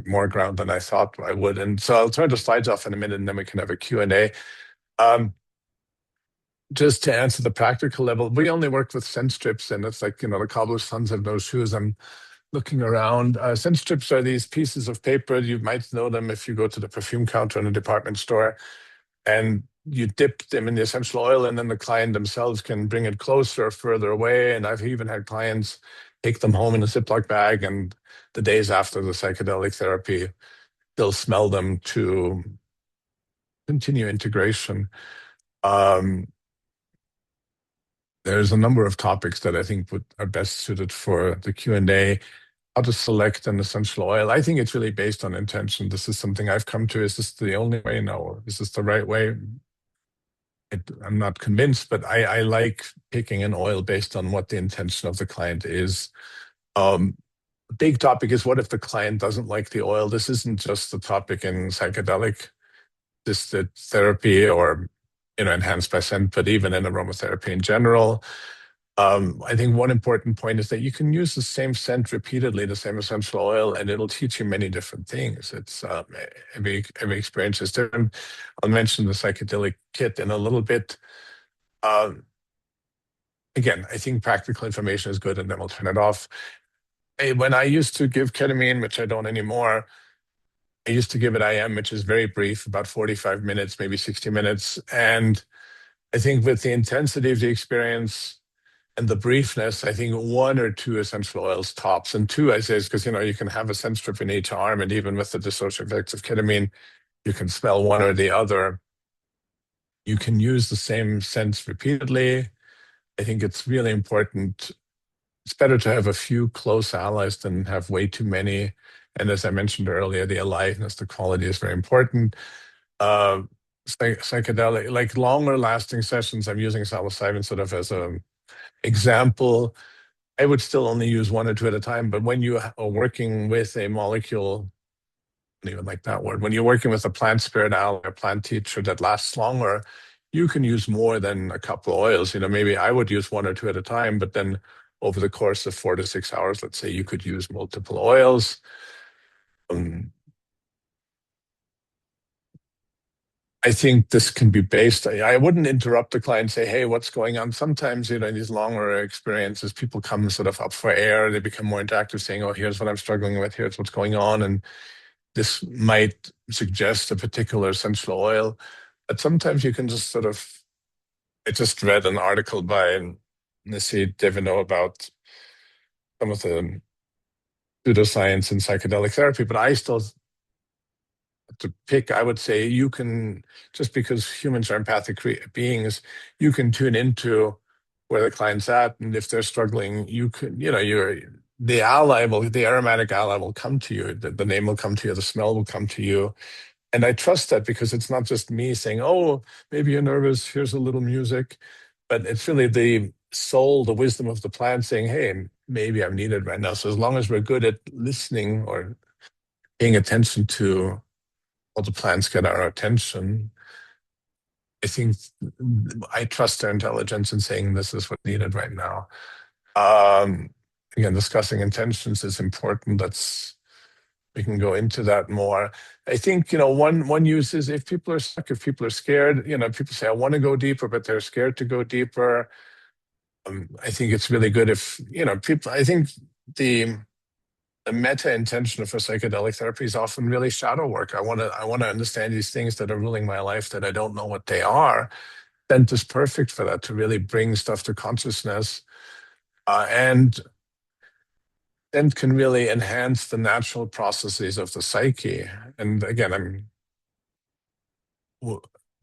more ground than I thought I would. And so I'll turn the slides off in a minute and then we can have a Q&A. Just to answer the practical level, we only work with scent strips, and it's like, the cobbler's sons have no shoes. I'm looking around. Scent strips are these pieces of paper. You might know them if you go to the perfume counter in a department store, and you dip them in the essential oil, and then the client themselves can bring it closer or further away. And I've even had clients take them home in a Ziploc bag, and the days after the psychedelic therapy, they'll smell them to continue integration. There's a number of topics that I think are best suited for the Q&A. How to select an essential oil. I think it's really based on intention. This is something I've come to. Is this the only way? No. Is this the right way? I'm not convinced, but I like picking an oil based on what the intention of the client is. Big topic is, what if the client doesn't like the oil? This isn't just the topic in psychedelic-assisted therapy or enhanced by scent, but even in aromatherapy in general. I think one important point is that you can use the same scent repeatedly, the same essential oil, and it'll teach you many different things. It's every experience is different. I'll mention the psychedelic kit in a little bit. Again, I think practical information is good, and then we'll turn it off. When I used to give ketamine, which I don't anymore, I used to give it IM, which is very brief, about 45 minutes, maybe 60 minutes. And I think with the intensity of the experience and the briefness, I think one or two essential oils tops. And two, I say, is because, you can have a scent strip in each arm, and even with the dissociative effects of ketamine, you can smell one or the other. You can use the same scents repeatedly. I think it's really important. It's better to have a few close allies than have way too many. And as I mentioned earlier, the aliveness, the quality is very important. Psychedelic, like longer lasting sessions, I'm using psilocybin sort of as an example. I would still only use one or two at a time, but when you are working with a molecule don't even like that word. When you're working with a plant spirit ally, a plant teacher that lasts longer, you can use more than a couple of oils. Maybe I would use one or two at a time, but then over the course of 4 to 6 hours, let's say you could use multiple oils. Um, I think this can be based. I wouldn't interrupt the client and say, "Hey, what's going on?" Sometimes, in these longer experiences, people come sort of up for air. They become more interactive, saying, "Oh, here's what I'm struggling with. Here's what's going on," and this might suggest a particular essential oil. But sometimes you can just sort of. I just read an article by Nissi Devino about some of the pseudoscience in psychedelic therapy, but I still to pick, I would say you can, just because humans are empathic beings, you can tune into where the client's at. And if they're struggling, you can, the ally the aromatic ally will come to you. The name will come to you. The smell will come to you. And I trust that because it's not just me saying, oh, maybe you're nervous. Here's a little music. But it's really the soul, the wisdom of the plant saying, hey, maybe I'm needed right now. So as long as we're good at listening or paying attention to all the plants get our attention, I think I trust their intelligence in saying this is what's needed right now. Um, Again, discussing intentions is important. We can go into that more. I think one use is if people are stuck, if people are scared. People say I want to go deeper, but they're scared to go deeper. I think it's really good if people. I think the the meta intention for psychedelic therapy is often really shadow work. I want to understand these things that are ruling my life that I don't know what they are. Scent is perfect for that, to really bring stuff to consciousness, and scent can really enhance the natural processes of the psyche. And again,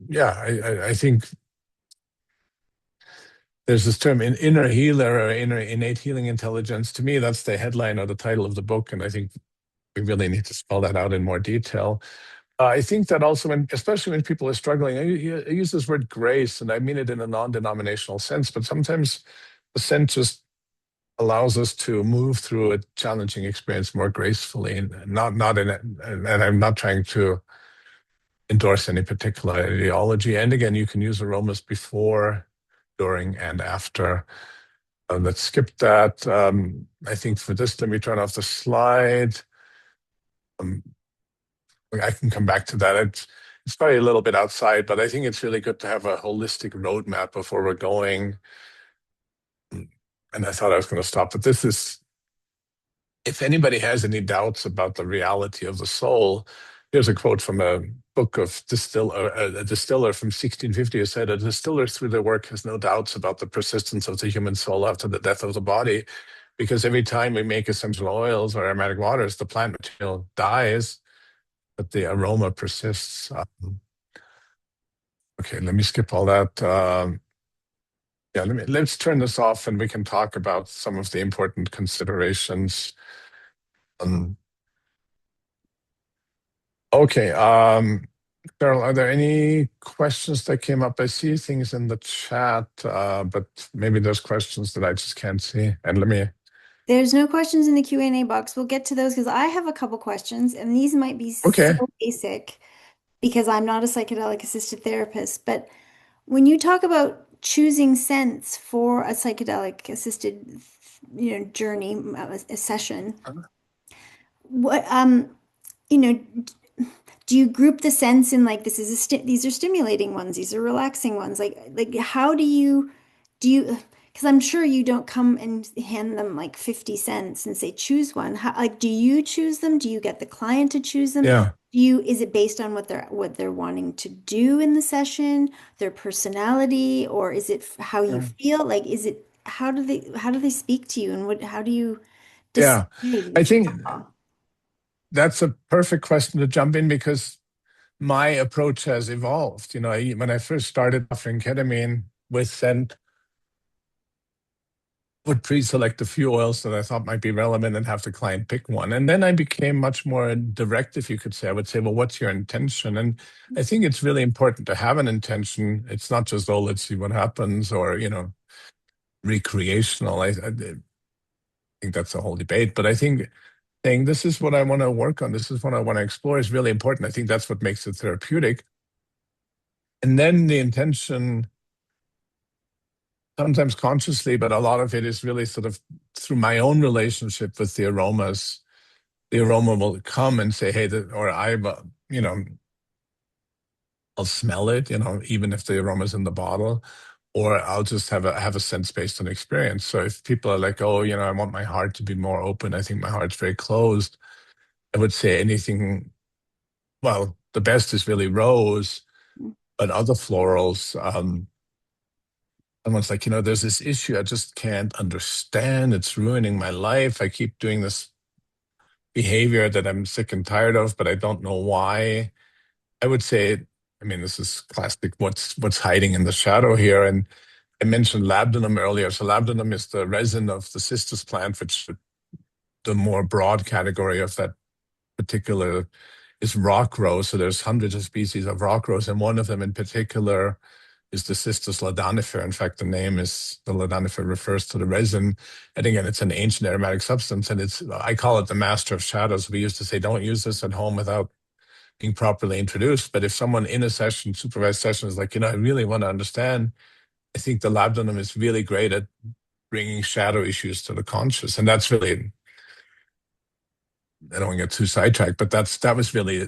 yeah, I think there's this term in inner healer or inner innate healing intelligence. To me, that's the headline or the title of the book, and I think we really need to spell that out in more detail. I think that also, especially when people are struggling, I use this word grace, and I mean it in a non-denominational sense, but sometimes the sense just allows us to move through a challenging experience more gracefully, and not in it. And I'm not trying to endorse any particular ideology. And again, you can use aromas before, during, and after. Let's skip that. I think for this, let me turn off the slide. Um, I can come back to that. It's probably a little bit outside, but I think it's really good to have a holistic roadmap before we're going. And I thought I was going to stop, but this is, if anybody has any doubts about the reality of the soul, here's a quote from a book of a distiller from 1650 who said, a distiller through their work has no doubts about the persistence of the human soul after the death of the body, because every time we make essential oils or aromatic waters, the plant material dies, but the aroma persists. Okay, let me skip all that. Yeah, let's turn this off and we can talk about some of the important considerations. Um, okay, Carol, are there any questions that came up? I see things in the chat, but maybe there's questions that I just can't see. And let me. There's no questions in the Q&A box. We'll get to those because I have a couple questions, and these might be so Okay. basic because I'm not a psychedelic assisted therapist. But when you talk about choosing scents for a psychedelic assisted, journey, a session, what you know, do you group the scents in like this is these are stimulating ones, these are relaxing ones? Like how do you because I'm sure you don't come and hand them like 50 cents and say choose one. How, like do you choose them? Do you get the client to choose them? Yeah. Is it based on what they're wanting to do in the session, their personality, or is it how you Yeah. feel? Like is it how do they speak to you and how do you decide Yeah. I which? think that's a perfect question to jump in because my approach has evolved. When I first started offering ketamine with scent, would pre-select a few oils that I thought might be relevant and have the client pick one. And then I became much more direct, if you could say. I would say, well, what's your intention? And I think it's really important to have an intention. It's not just, oh, let's see what happens, or, recreational. I think that's a whole debate. But I think saying, this is what I want to work on, this is what I want to explore is really important. I think that's what makes it therapeutic. And then the intention, sometimes consciously, but a lot of it is really sort of through my own relationship with the aromas. The aroma will come and say, hey, or you know, I'll smell it, even if the aroma's in the bottle, or I'll just have a sense based on experience. So if people are like, oh, I want my heart to be more open, I think my heart's very closed, I would say anything, well, the best is really rose, but other florals, someone's like, there's this issue I just can't understand. It's ruining my life. I keep doing this behavior that I'm sick and tired of, but I don't know why. I would say, I mean, this is classic. What's hiding in the shadow here? And I mentioned labdanum earlier. So labdanum is the resin of the cistus plant, which the more broad category of that particular is rock rose. So there's hundreds of species of rock rose, and one of them in particular is the cistus ladanifer. In fact, the ladanifer refers to the resin. And again, it's an ancient aromatic substance, and I call it the master of shadows. We used to say, don't use this at home without being properly introduced. But if someone in a session, supervised session, is like, I really want to understand, I think the labdanum is really great at bringing shadow issues to the conscious. And that's really, I don't want to get too sidetracked, but that was really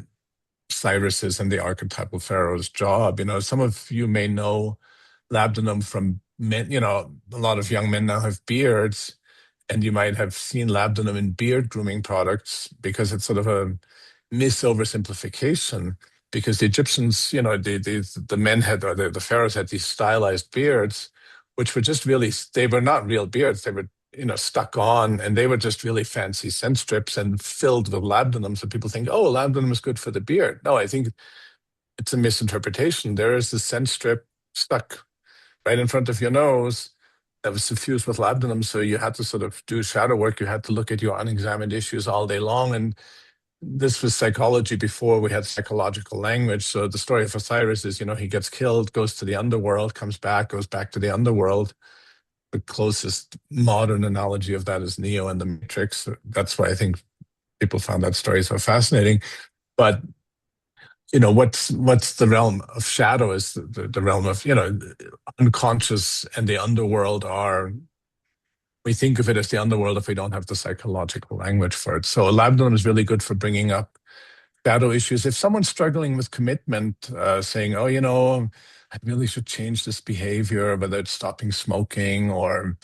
Cyrus's and the archetypal pharaoh's job. Some of you may know labdanum from men. A lot of young men now have beards, and you might have seen labdanum in beard grooming products because it's sort of a misoversimplification. Because the Egyptians, the men had, or the pharaohs had these stylized beards, which were just really, they were not real beards. They were stuck on, and they were just really fancy scent strips and filled with labdanum. So people think, oh, labdanum is good for the beard. No, I think it's a misinterpretation. There is the scent strip stuck right in front of your nose that was suffused with labdanum. So you had to sort of do shadow work. You had to look at your unexamined issues all day long. And this was psychology before we had psychological language. So the story of Osiris is, he gets killed, goes to the underworld, comes back, goes back to the underworld. The closest modern analogy of that is Neo and the Matrix. That's why I think people found that story so fascinating. But what's the realm of shadow is the realm of unconscious, and the underworld are, we think of it as the underworld if we don't have the psychological language for it. So labdanum is really good for bringing up shadow issues. If someone's struggling with commitment, saying, oh, I really should change this behavior, whether it's stopping smoking or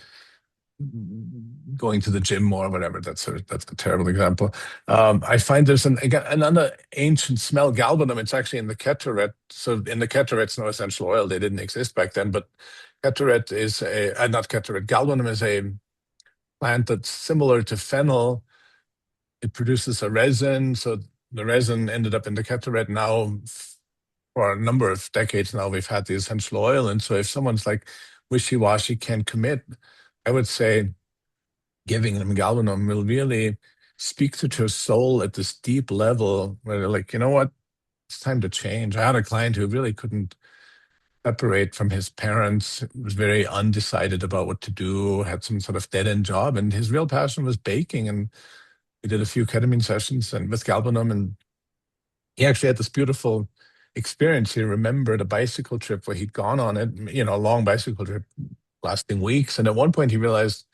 going to the gym or whatever. That's a terrible example. I find there's again another ancient smell, galbanum. It's actually in the ketoret. So in the ketoret, it's no essential oil. They didn't exist back then. But ketoret is not ketoret. Galbanum is a plant that's similar to fennel. It produces a resin. So the resin ended up in the ketoret. Now, for a number of decades now, we've had the essential oil. And so if someone's like wishy-washy, can't commit, I would say giving them galbanum will really speak to their soul at this deep level where they're like, you know what, it's time to change. I had a client who really couldn't separate from his parents, was very undecided about what to do, had some sort of dead-end job, and his real passion was baking. And we did a few ketamine sessions and with galbanum, and he actually had this beautiful experience. He remembered a bicycle trip where he'd gone on it, a long bicycle trip lasting weeks. And at one point he realized,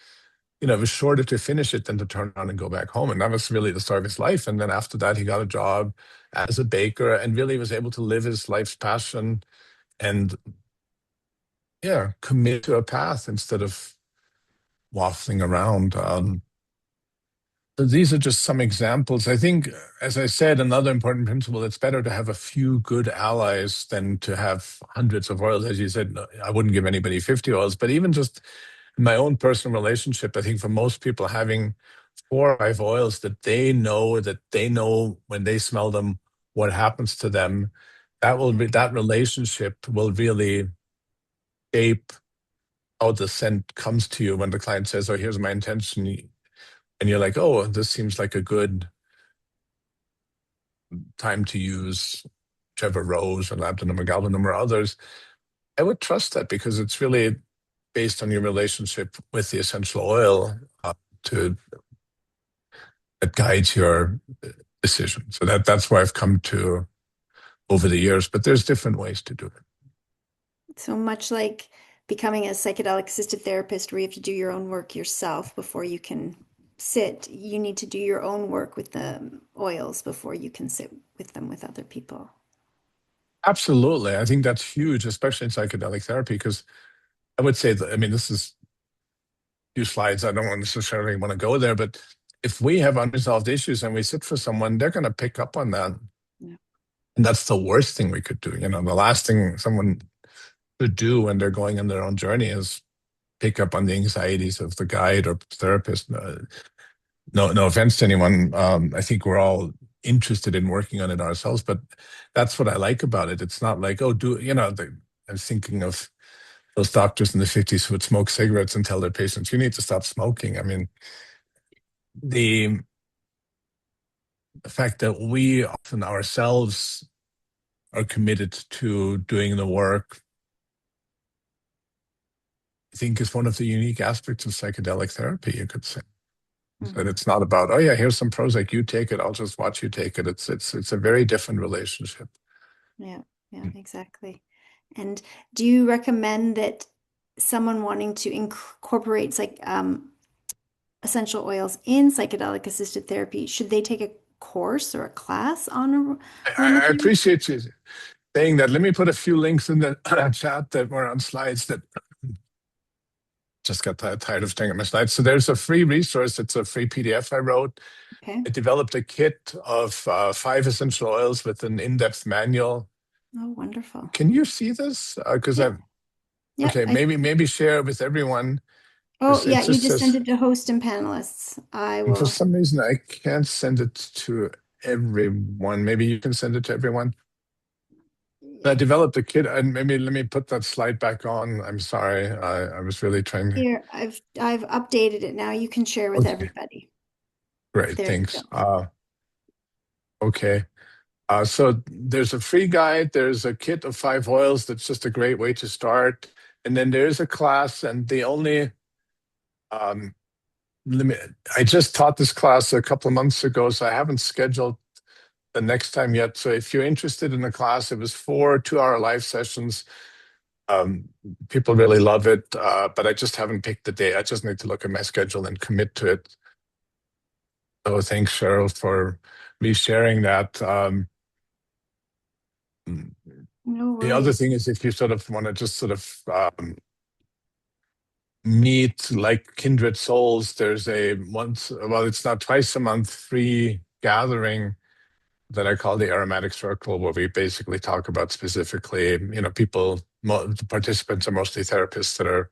it was shorter to finish it than to turn around and go back home. And that was really the start of his life. And then after that, he got a job as a baker and really was able to live his life's passion and, yeah, commit to a path instead of waffling around. So these are just some examples. I think, as I said, another important principle, it's better to have a few good allies than to have hundreds of oils. As you said, I wouldn't give anybody 50 oils, but even just in my own personal relationship, I think for most people, having 4 or 5 oils that they know when they smell them, what happens to them, that relationship will really shape how the scent comes to you when the client says, oh, here's my intention. And you're like, oh, this seems like a good time to use whichever rose or labdanum or galbanum or others. I would trust that because it's really based on your relationship with the essential oil to that guides your decision. So that's where I've come to over the years, but there's different ways to do it. So much like becoming a psychedelic assisted therapist, where you have to do your own work yourself before you can sit, you need to do your own work with the oils before you can sit with them with other people. Absolutely. I think that's huge, especially in psychedelic therapy, because I would say that, I mean, this is few slides. I don't necessarily want to go there, but if we have unresolved issues and we sit for someone, they're going to pick up on that. Yeah. And that's the worst thing we could do. You know, the last thing someone should do when they're going on their own journey is pick up on the anxieties of the guide or therapist. No offense to anyone. I think we're all interested in working on it ourselves, but that's what I like about it. It's not like, oh, I'm thinking of those doctors in the 50s who would smoke cigarettes and tell their patients, you need to stop smoking. I mean, the fact that we often ourselves are committed to doing the work, I think is one of the unique aspects of psychedelic therapy, you could say. That Hmm. it's not about, oh yeah, here's some Prozac, you take it, I'll just watch you take it. It's a very different relationship. Yeah, yeah, exactly. And do you recommend that someone wanting to incorporate essential oils in psychedelic assisted therapy, should they take a course or a class on I aromatherapy? appreciate you saying that. Let me put a few links in the chat that were on slides that just got tired of staring at my slides. So there's a free resource. It's a free PDF I wrote. Okay. I developed a kit of 5 essential oils with an in-depth manual. Oh, wonderful. Can you see this? Because Yep. I'm Yep. okay. Maybe share it with everyone Oh, because it yeah, you just just send says. it to host and panelists. I And for will. some reason, I can't send it to everyone. Maybe you can send it to everyone. I Yeah. developed a kit, and maybe let me put that slide back on. I'm sorry. I was really trying. Here, I've updated it now. You can share with Okay, everybody. great. There you Thanks. go. Okay. So there's a free guide. There's a kit of 5 oils. That's just a great way to start. And then there's a class, and the only um, limit. I just taught this class a couple of months ago, so I haven't scheduled the next time yet. So if you're interested in the class, it was 4 2-hour live sessions. Um, People really love it, but I just haven't picked the day. I just need to look at my schedule and commit to it. So thanks, Cheryl, for me sharing that. No The other worries. thing is if you sort of want to just sort of meet like kindred souls, there's a well, it's not twice a month free gathering that I call the aromatic circle, where we basically talk about specifically, the participants are mostly therapists that are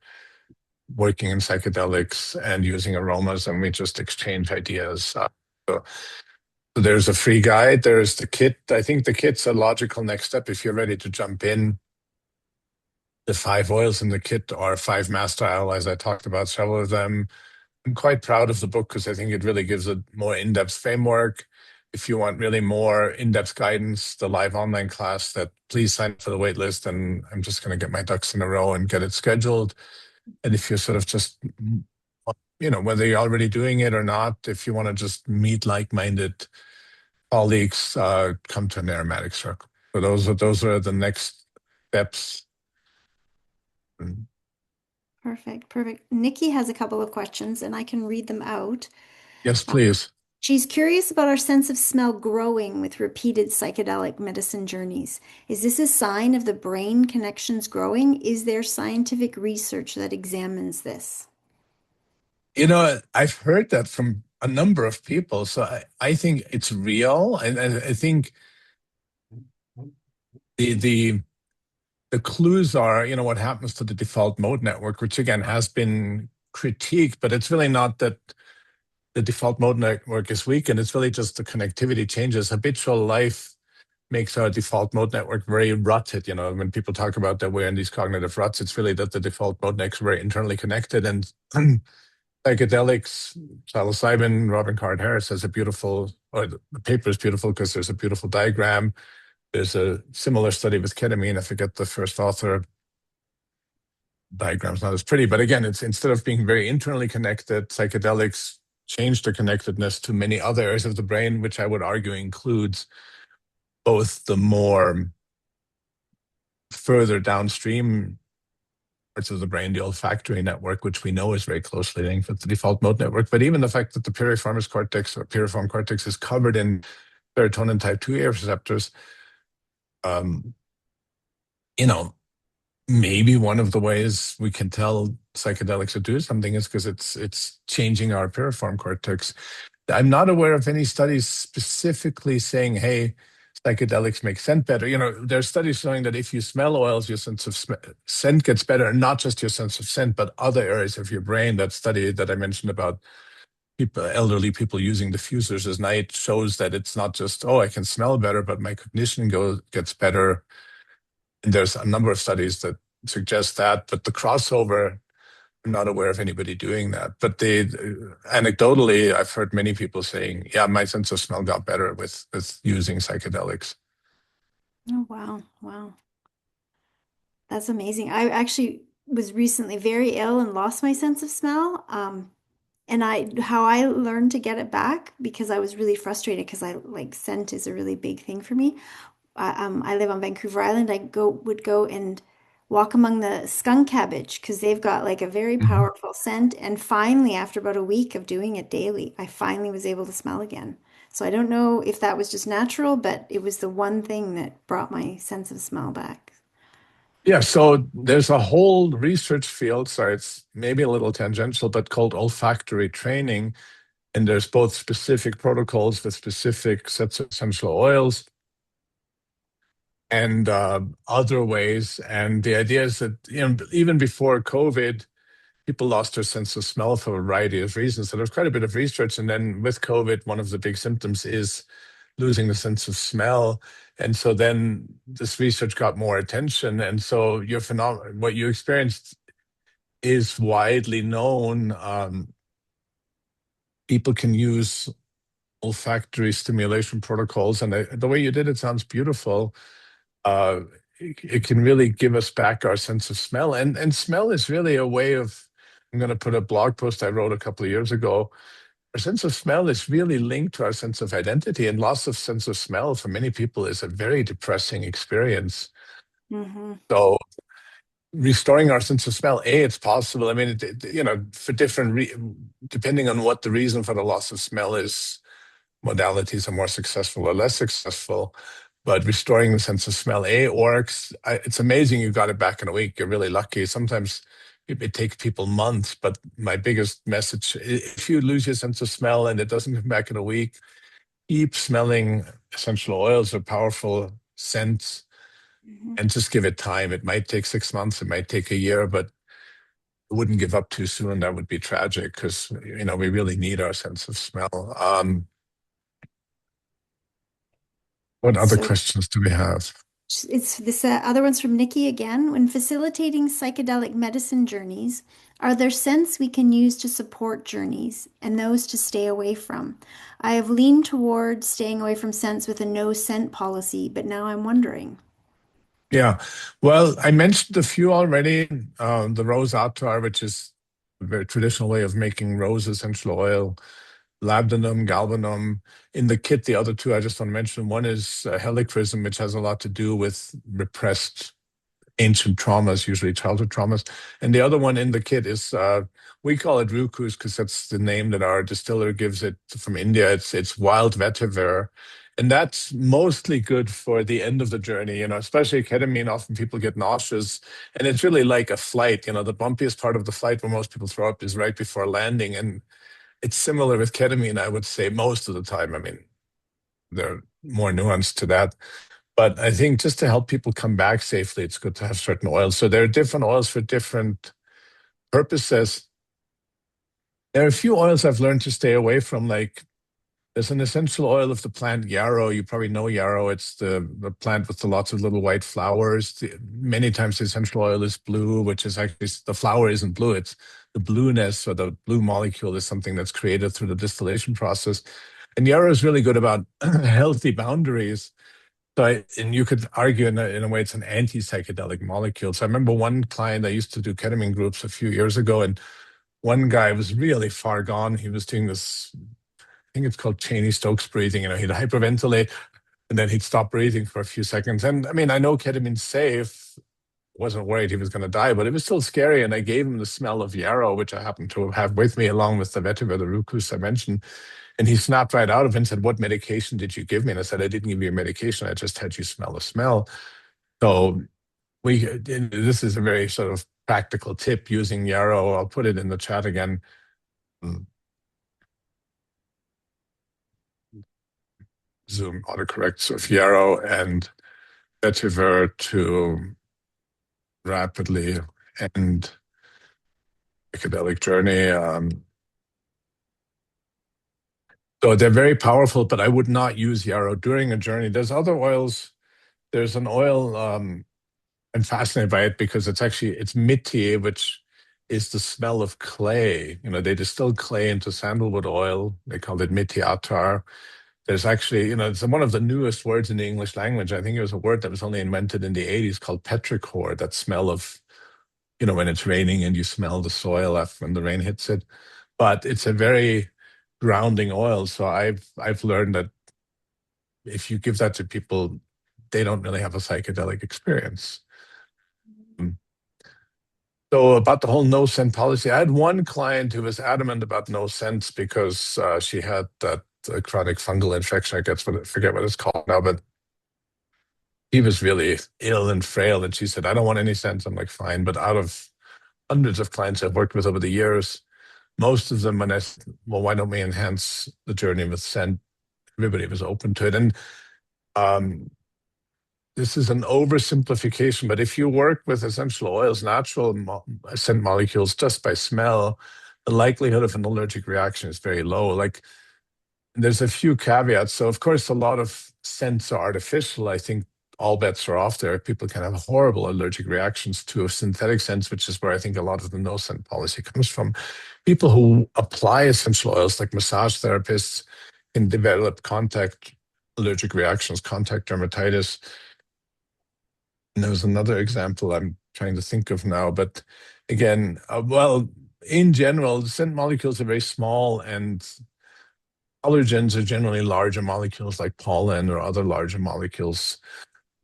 working in psychedelics and using aromas, and we just exchange ideas. So there's a free guide. There's the kit. I think the kit's a logical next step if you're ready to jump in. The 5 oils in the kit are 5 master allies. I talked about several of them. I'm quite proud of the book because I think it really gives a more in-depth framework. If you want really more in-depth guidance, the live online class, that please sign up for the wait list, and I'm just going to get my ducks in a row and get it scheduled. And if you're sort of just, whether you're already doing it or not, if you want to just meet like-minded colleagues, come to an aromatic circle. So those are the next steps. Perfect. Perfect. Nikki has a couple of questions and I can read them out. Yes, Uh, please. She's curious about our sense of smell growing with repeated psychedelic medicine journeys. Is this a sign of the brain connections growing? Is there scientific research that examines this? I've heard that from a number of people, so I think it's real, and I think the the clues are, what happens to the default mode network, which again has been critiqued, but it's really not that the default mode network is weakened. It's really just the connectivity changes. Habitual life makes our default mode network very rutted. When people talk about that we're in these cognitive ruts, it's really that the default mode network is very internally connected, and psychedelics, psilocybin, Robin Card Harris has a beautiful, or the paper is beautiful because there's a beautiful diagram. There's a similar study with ketamine. I forget the first author. Diagram's not as pretty, but again, it's instead of being very internally connected, psychedelics change the connectedness to many other areas of the brain, which I would argue includes both the more further downstream parts of the brain, the olfactory network, which we know is very closely linked with the default mode network, but even the fact that the piriformis cortex or piriform cortex is covered in serotonin type 2A receptors, um, you know, maybe one of the ways we can tell psychedelics are doing something is because it's changing our piriform cortex. I'm not aware of any studies specifically saying, hey, psychedelics make scent better. There's studies showing that if you smell oils, your sense of scent gets better, and not just your sense of scent, but other areas of your brain. That study that I mentioned about people, elderly people using diffusers at night, shows that it's not just, oh, I can smell better, but my cognition gets better. And there's a number of studies that suggest that, but the crossover, I'm not aware of anybody doing that. But anecdotally, I've heard many people saying, yeah, my sense of smell got better with using psychedelics. Oh, wow. Wow. That's amazing. I actually was recently very ill and lost my sense of smell. And how I learned to get it back because I was really frustrated because I like scent is a really big thing for me. I live on Vancouver Island. Would go and walk among the skunk cabbage because they've got like a very Mhm. powerful scent. And finally, after about a week of doing it daily, I finally was able to smell again. So I don't know if that was just natural, but it was the one thing that brought my sense of smell back. Yeah, so there's a whole research field, so it's maybe a little tangential, but called olfactory training. And there's both specific protocols with specific sets of essential oils and other ways. And the idea is that even before COVID, people lost their sense of smell for a variety of reasons. So there's quite a bit of research. And then with COVID, one of the big symptoms is losing the sense of smell. And so then this research got more attention. And so what you experienced is widely known. People can use olfactory stimulation protocols. And the way you did it sounds beautiful. Uh, it can really give us back our sense of smell. And smell is really a way of, I'm going to put a blog post I wrote a couple of years ago. Our sense of smell is really linked to our sense of identity, and loss of sense of smell for many people is a very depressing experience. Hmm. So restoring our sense of smell, it's possible. I mean, for depending on what the reason for the loss of smell is, modalities are more successful or less successful. But restoring the sense of smell, works. It's amazing you got it back in a week. You're really lucky. Sometimes it takes people months. But my biggest message, if you lose your sense of smell and it doesn't come back in a week, keep smelling essential oils or powerful scents Hmm. and just give it time. It might take 6 months, it might take a year, but I wouldn't give up too soon. That would be tragic because, we really need our sense of smell. What other So questions do we have? it's this other one's from Nikki again. When facilitating psychedelic medicine journeys, are there scents we can use to support journeys and those to stay away from? I have leaned towards staying away from scents with a no scent policy, but now I'm wondering. Yeah. Well, I mentioned a few already. The rose attar, which is a very traditional way of making rose essential oil, labdanum, galbanum. In the kit, the other two I just want to mention. One is helichrysum, which has a lot to do with repressed ancient traumas, usually childhood traumas. And the other one in the kit is we call it rucus because that's the name that our distiller gives it from India. It's wild vetiver. And that's mostly good for the end of the journey, especially ketamine. Often people get nauseous, and it's really like a flight. The bumpiest part of the flight where most people throw up is right before landing. And it's similar with ketamine, I would say, most of the time. I mean, there are more nuance to that. But I think just to help people come back safely, it's good to have certain oils. So there are different oils for different purposes. There are a few oils I've learned to stay away from, like there's an essential oil of the plant yarrow. You probably know yarrow. It's the plant with the lots of little white flowers. Many times the essential oil is blue, which is actually, the flower isn't blue. It's the blueness, or the blue molecule is something that's created through the distillation process. And yarrow is really good about healthy boundaries. And you could argue in a way it's an anti-psychedelic molecule. So I remember one client I used to do ketamine groups a few years ago, and one guy was really far gone. He was doing this, I think it's called Cheney-Stokes breathing. He'd hyperventilate and then he'd stop breathing for a few seconds. And I mean, I know ketamine's safe. Wasn't worried he was going to die, but it was still scary. And I gave him the smell of yarrow, which I happened to have with me, along with the vetiver, the rucus I mentioned. And he snapped right out of it and said, "What medication did you give me?" And I said, "I didn't give you a medication. I just had you smell a smell." So this is a very sort of practical tip using yarrow. I'll put it in the chat again. Zoom autocorrect. So if yarrow and vetiver to rapidly end psychedelic journey. So they're very powerful, but I would not use yarrow during a journey. There's other oils. There's an oil, I'm fascinated by it because it's métier, which is the smell of clay. They distill clay into sandalwood oil. They call it métier. There's actually, it's one of the newest words in the English language. I think it was a word that was only invented in the 80s called petrichor, that smell of, when it's raining and you smell the soil after when the rain hits it. But it's a very grounding oil. So I've learned that if you give that to people, they don't really have a psychedelic experience. So about the whole no scent policy, I had one client who was adamant about no scents because she had that chronic fungal infection. I forget what it's called now, but he was really ill and frail. And she said, "I don't want any scents." I'm like, "Fine." But out of hundreds of clients I've worked with over the years, most of them, when I said, "Well, why don't we enhance the journey with scent?" Everybody was open to it. And um, this is an oversimplification, but if you work with essential oils, natural scent molecules just by smell, the likelihood of an allergic reaction is very low. Like there's a few caveats. So of course, a lot of scents are artificial. I think all bets are off there. People can have horrible allergic reactions to synthetic scents, which is where I think a lot of the no scent policy comes from. People who apply essential oils, like massage therapists, can develop contact allergic reactions, contact dermatitis. And there's another example I'm trying to think of now, but again, well, in general, scent molecules are very small, and allergens are generally larger molecules like pollen or other larger molecules.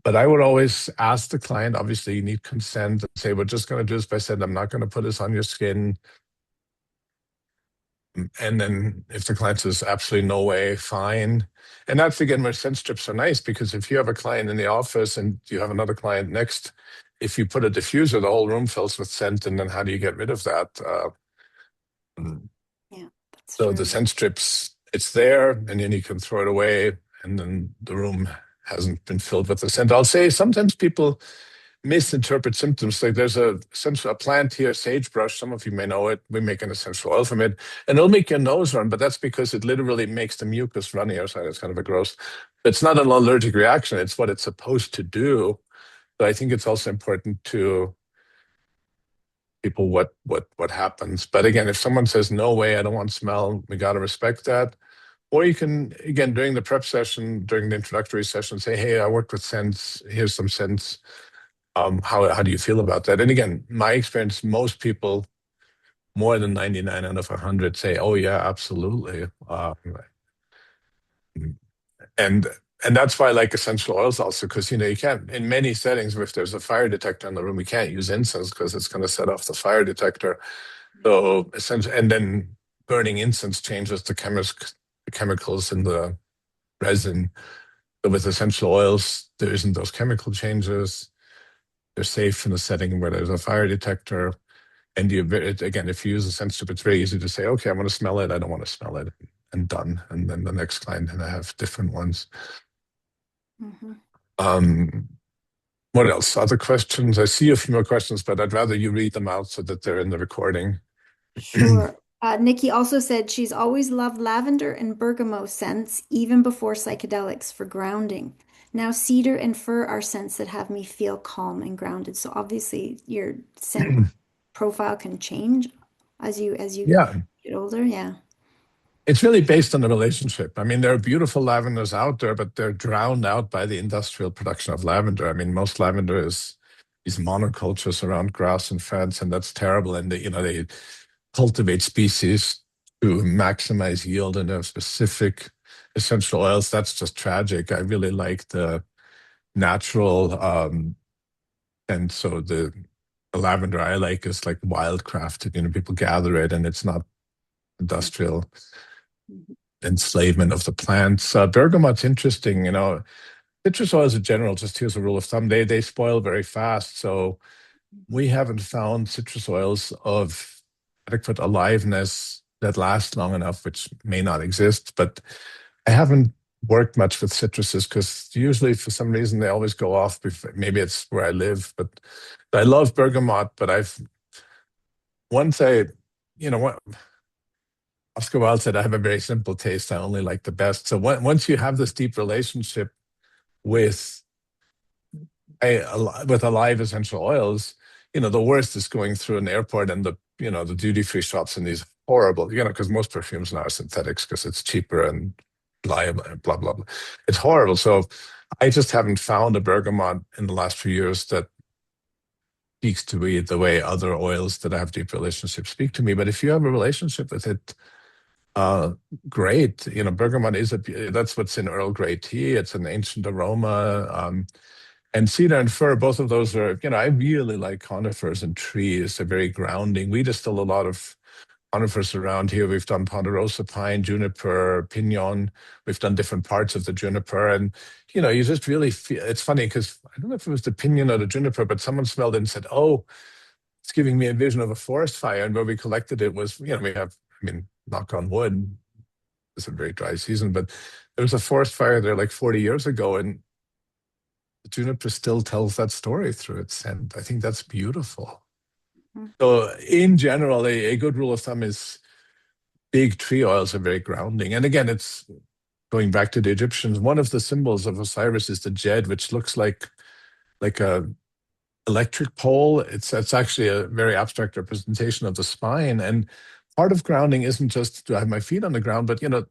But I would always ask the client, obviously, you need consent, and say, "We're just going to do this by saying, I'm not going to put this on your skin." And then if the client says absolutely no way, fine. And that's again where scent strips are nice, because if you have a client in the office and you have another client next, if you put a diffuser, the whole room fills with scent, and then how do you get rid of that? Yeah, that's So the true. scent strips, it's there, and then you can throw it away, and then the room hasn't been filled with the scent. I'll say sometimes people misinterpret symptoms. Like there's a plant here, sagebrush. Some of you may know it. We make an essential oil from it, and it'll make your nose run. But that's because it literally makes the mucus run outside. It's kind of a gross. It's not an allergic reaction. It's what it's supposed to do. But I think it's also important to people what happens. But again, if someone says no way, I don't want smell, we got to respect that. Or you can, again, during the prep session, during the introductory session, say, "Hey, I worked with scents. Here's some scents. How do you feel about that?" And again, my experience, most people, more than 99 out of 100, say, "Oh yeah, absolutely." And and that's why I like essential oils also, because you can't, in many settings, if there's a fire detector in the room, we can't use incense because it's going to set off the fire detector. So essentially, and then burning incense changes the chemicals in the resin. So with essential oils, there isn't those chemical changes. They're safe in a setting where there's a fire detector. And again, if you use a scent strip, it's very easy to say, "Okay, I want to smell it. I don't want to smell it," and done. And then the next client and I have different ones. Hmm. Um, what else? Other questions? I see a few more questions, but I'd rather you read them out so that they're in the recording. Sure. Nikki also said she's always loved lavender and bergamot scents, even before psychedelics, for grounding. Now cedar and fir are scents that have me feel calm and grounded. So obviously your scent profile can change as you Yeah, get older. Yeah. it's really based on the relationship. I mean, there are beautiful lavenders out there, but they're drowned out by the industrial production of lavender. I mean, most lavender is these monocultures around grass and fence, and that's terrible. And they cultivate species to maximize yield and have specific essential oils. That's just tragic. I really like the natural, and so the lavender I like is like wildcrafted. People gather it, and it's not industrial Mhm. enslavement of the plants. Bergamot's interesting. Citrus oils in general, just here's a rule of thumb, they spoil very fast. So we haven't found citrus oils of adequate aliveness that last long enough, which may not exist. But I haven't worked much with citruses because usually, for some reason, they always go off. Before, maybe it's where I live, but I love bergamot. But once I, what Oscar Wilde said, I have a very simple taste. I only like the best. So once you have this deep relationship with with alive essential oils, the worst is going through an airport and the duty free shops and these horrible, because most perfumes now are synthetics because it's cheaper and blah, blah, blah, blah. It's horrible. So I just haven't found a bergamot in the last few years that speaks to me the way other oils that I have deep relationships speak to me. But if you have a relationship with it, uh, great. Bergamot that's what's in Earl Grey tea. It's an ancient aroma. And cedar and fir, both of those are, I really like conifers and trees. They're very grounding. We distill a lot of conifers around here. We've done ponderosa pine, juniper, pinon. We've done different parts of the juniper. And, you just really feel, it's funny because I don't know if it was the pinon or the juniper, but someone smelled it and said, oh, it's giving me a vision of a forest fire. And where we collected it was, we have, knock on wood, it's a very dry season, but there was a forest fire there like 40 years ago. And juniper still tells that story through its scent. I think that's beautiful. Mhm. So, in general, a good rule of thumb is big tree oils are very grounding. And again, it's going back to the Egyptians. One of the symbols of Osiris is the jed, which looks like a electric pole. It's actually a very abstract representation of the spine. And part of grounding isn't just to have my feet on the ground, but in a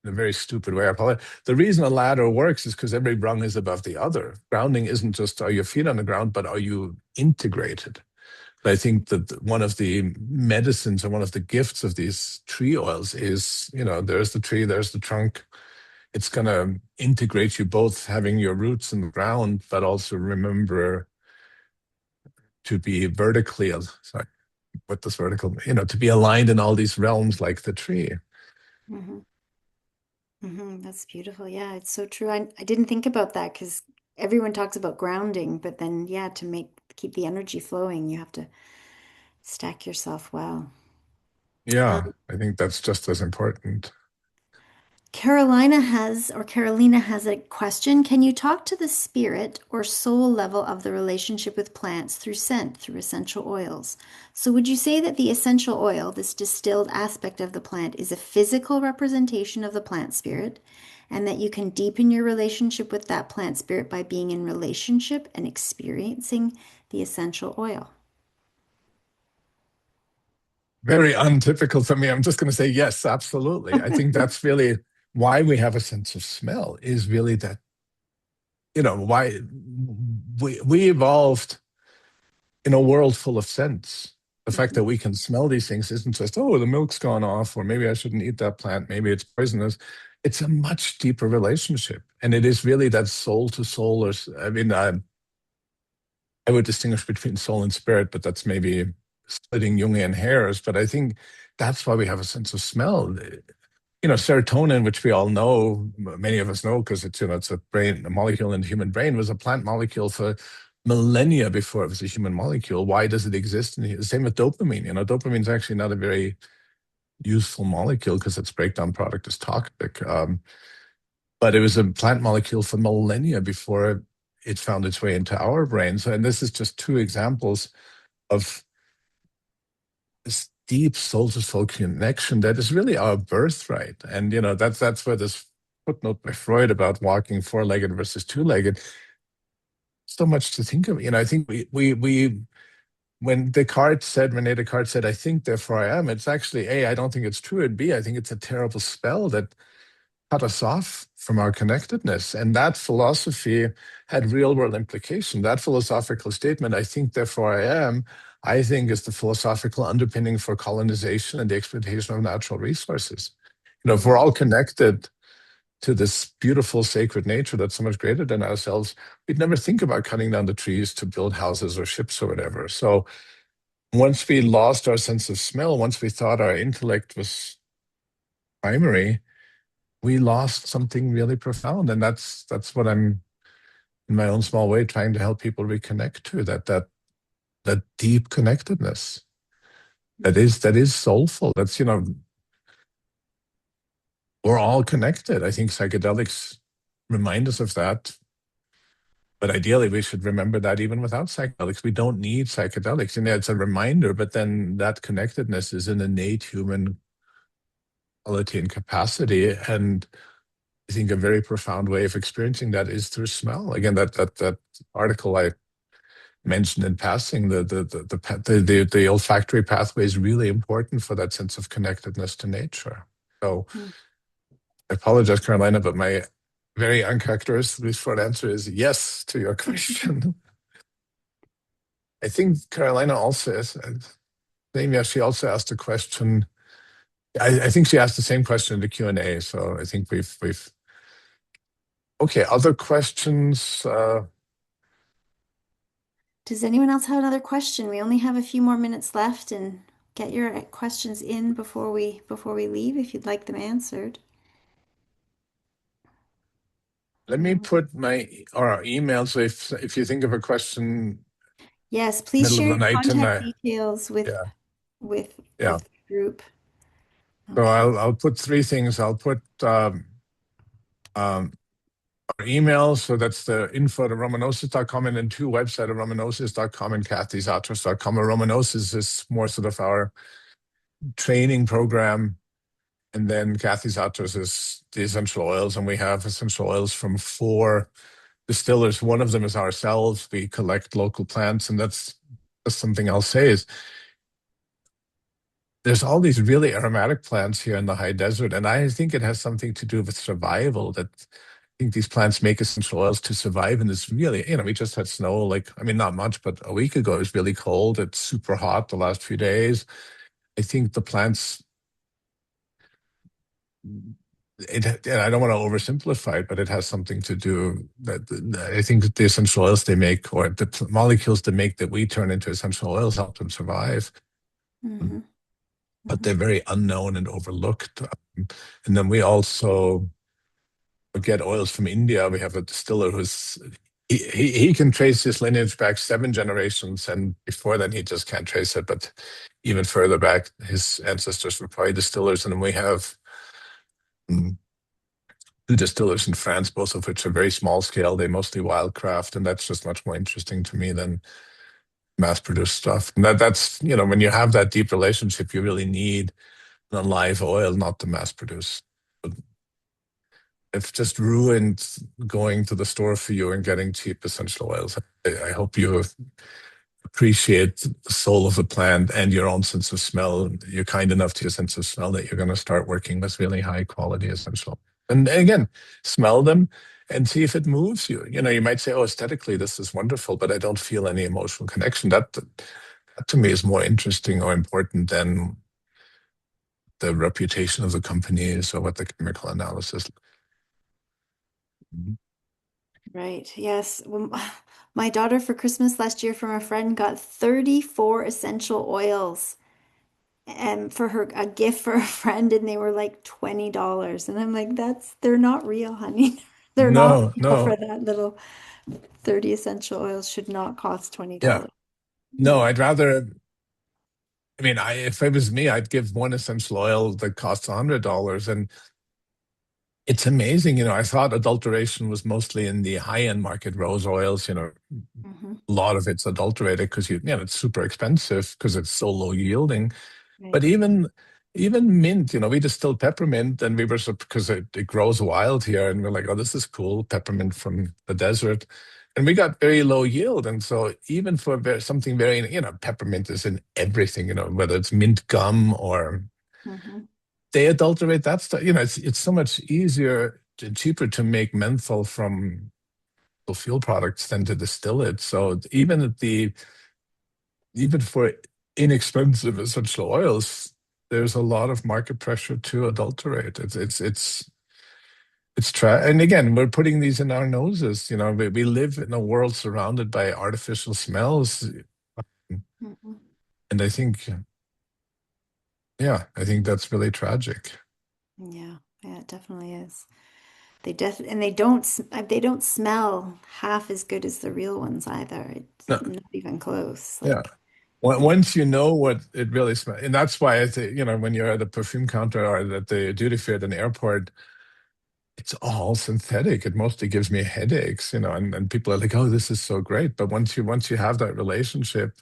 very stupid way, I apologize. The reason a ladder works is because every rung is above the other. Grounding isn't just are your feet on the ground, but are you integrated? I think that one of the medicines or one of the gifts of these tree oils is, there's the tree, there's the trunk. It's going to integrate you both having your roots in the ground, but also remember to be vertically, sorry, what this vertical, to be aligned in all these realms like the tree. Mhm. That's beautiful. Yeah, it's so true. I didn't think about that because everyone talks about grounding, but then yeah, to keep the energy flowing, you have to stack yourself well. Yeah, I think that's just as important. Carolina has a question. Can you talk to the spirit or soul level of the relationship with plants through scent, through essential oils? So would you say that the essential oil, this distilled aspect of the plant, is a physical representation of the plant spirit, and that you can deepen your relationship with that plant spirit by being in relationship and experiencing the essential oil? Very untypical for me. I'm just going to say yes, absolutely. I think that's really why we have a sense of smell is really that, why we evolved in a world full of scents. The fact Mhm, that we can smell these things isn't just, oh, the milk's gone off, or maybe I shouldn't eat that plant, maybe it's poisonous. It's a much deeper relationship. And it is really that soul to soul, or I would distinguish between soul and spirit, but that's maybe splitting Jungian hairs. But I think that's why we have a sense of smell. Serotonin, which we all know, many of us know, because it's a molecule in the human brain, was a plant molecule for millennia before it was a human molecule. Why does it exist? And the same with dopamine. Dopamine is actually not a very useful molecule because its breakdown product is toxic. But it was a plant molecule for millennia before it found its way into our brains. And this is just two examples of this deep soul to soul connection that is really our birthright. And that's where this footnote by Freud about walking four-legged versus two-legged, so much to think of. I think we when Rene Descartes said, I think, therefore I am, it's actually A, I don't think it's true, and B, I think it's a terrible spell that cut us off from our connectedness. And that philosophy had real world implication. That philosophical statement, I think, therefore I am, I think is the philosophical underpinning for colonization and the exploitation of natural resources. If we're Mm-hmm. all connected to this beautiful sacred nature that's so much greater than ourselves, we'd never think about cutting down the trees to build houses or ships or whatever. So once we lost our sense of smell, once we thought our intellect was primary, we lost something really profound. And that's what I'm, in my own small way, trying to help people reconnect to, that deep connectedness that is soulful. That's, we're all connected. I think psychedelics remind us of that. But ideally, we should remember that even without psychedelics, we don't need psychedelics. And it's a reminder, but then that connectedness is an innate human quality and capacity. And I think a very profound way of experiencing that is through smell. Again, that article I mentioned in passing, the olfactory pathway is really important for that sense of connectedness to nature. So I apologize, Carolina, but my very uncharacteristically short answer is yes to your question. I think Carolina also is, yeah, she also asked a question. I think she asked the same question in the Q&A. So I think we've okay. Other questions? Does anyone else have another question? We only have a few more minutes left, and get your questions in before we leave if you'd like them answered. Let me put my or our email. So if you think of a question Yes, please middle of share the your night contact tonight, details with yeah, with yeah. with the group. So Okay. I'll put three things. I'll put um, our email. So that's the info at aromanosis.com, and then two website, aromanosis.com and kathysatros.com. Aromanosis is more sort of our training program. And then kathysatros is the essential oils. And we have essential oils from four distillers. One of them is ourselves. We collect local plants. And that's something I'll say is there's all these really aromatic plants here in the high desert. And I think it has something to do with survival, that I think these plants make essential oils to survive in this really, we just had snow, like, I mean, not much, but a week ago it was really cold. It's super hot the last few days. I think the plants, and I don't want to oversimplify it, but it has something to do that I think the essential oils they make, or the molecules they make that we turn into essential oils, help them survive. Mm-hmm. But Mm-hmm. they're very unknown and overlooked. And then we also get oils from India. We have a distiller who's he can trace his lineage back 7 generations, and before then he just can't trace it. But even further back, his ancestors were probably distillers. And then we have mm, two distillers in France, both of which are very small scale. They mostly wildcraft, and that's just much more interesting to me than mass-produced stuff. And that's when you have that deep relationship, you really need a live oil, not the mass-produced. It's just ruined going to the store for you and getting cheap essential oils. I hope you appreciate the soul of the plant and your own sense of smell. You're kind enough to your sense of smell that you're going to start working with really high quality essential. And again, smell them and see if it moves you. You might say, "Oh, aesthetically, this is wonderful, but I don't feel any emotional connection." That to me is more interesting or important than the reputation of the companies or what the chemical analysis. Right. Yes. Well, my daughter for Christmas last year from a friend got 34 essential oils and for her a gift for a friend, and they were like $20. And I'm like, they're not real, honey. They're not No, real for no, that little 30 essential oils should not cost yeah, $20. no. I'd rather. I mean, if it was me, I'd give one essential oil that costs $100, and it's amazing. I thought adulteration was mostly in the high-end market, rose oils. Hmm. A lot of it's adulterated because it's super expensive because it's so low yielding. But Right. even mint, we distilled peppermint, and we were because it grows wild here, and we're like, oh, this is cool, peppermint from the desert, and we got very low yield. And so even for something very, peppermint is in everything, whether it's mint gum or Hmm. they adulterate that stuff. It's so much easier and cheaper to make menthol from fuel products than to distill it. So even at the even for inexpensive essential oils, there's a lot of market pressure to adulterate. And again, we're putting these in our noses. We live in a world surrounded by artificial smells, Mhm. and I think that's really tragic. Yeah, yeah, it definitely is. And they don't smell half as good as the real ones either. It's No, not even close. yeah. Like, yeah. Once you know what it really smells, and that's why I think, when you're at a perfume counter or at the duty free at an airport, it's all synthetic. It mostly gives me headaches, and people are like, "Oh, this is so great." But once you have that relationship,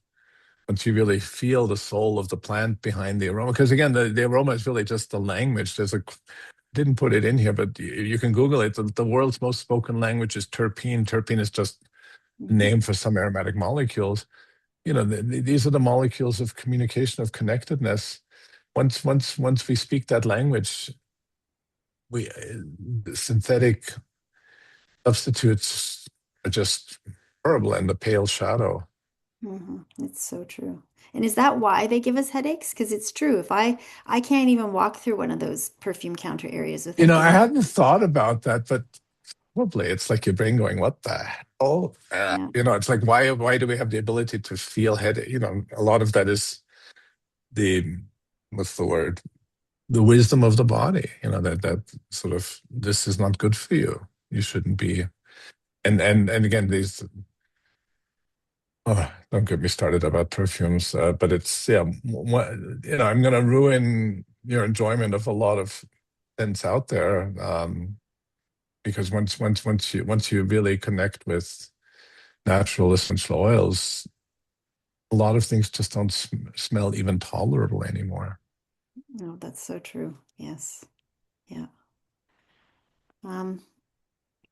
once you really feel the soul of the plant behind the aroma, because again, the aroma is really just the language. Didn't put it in here, but you can Google it. The world's most spoken language is terpene. Terpene is just a Mhm. name for some aromatic molecules. These are the molecules of communication, of connectedness. Once we speak that language, the synthetic substitutes are just horrible and the pale shadow. It's so true. And is that why they give us headaches? Because it's true. If I can't even walk through one of those perfume counter areas without I getting, hadn't thought about that, but probably it's like your brain going, "What the hell?" yeah. It's like why do we have the ability to feel headache? A lot of that is the what's the word? The wisdom of the body. That sort of, this is not good for you. You shouldn't be. And again, these. Oh, don't get me started about perfumes. But it's, yeah, I'm going to ruin your enjoyment of a lot of scents out there. Because once you really connect with natural essential oils, a lot of things just don't smell even tolerable anymore. No, that's so true. Yes. Yeah. Um,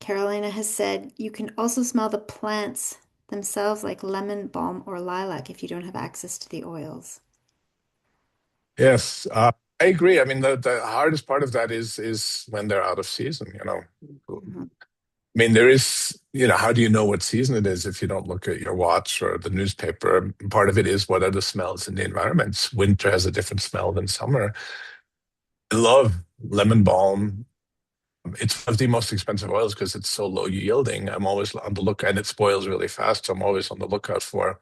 Carolina has said you can also smell the plants themselves like lemon balm or lilac if you don't have access to the oils. Yes, I agree. I mean, the hardest part of that is when they're out of season. Mhm. I mean, how do you know what season it is if you don't look at your watch or the newspaper? Part of it is, what are the smells in the environments? Winter has a different smell than summer. I love lemon balm. It's one of the most expensive oils because it's so low yielding. I'm always on the lookout, and it spoils really fast. So I'm always on the lookout for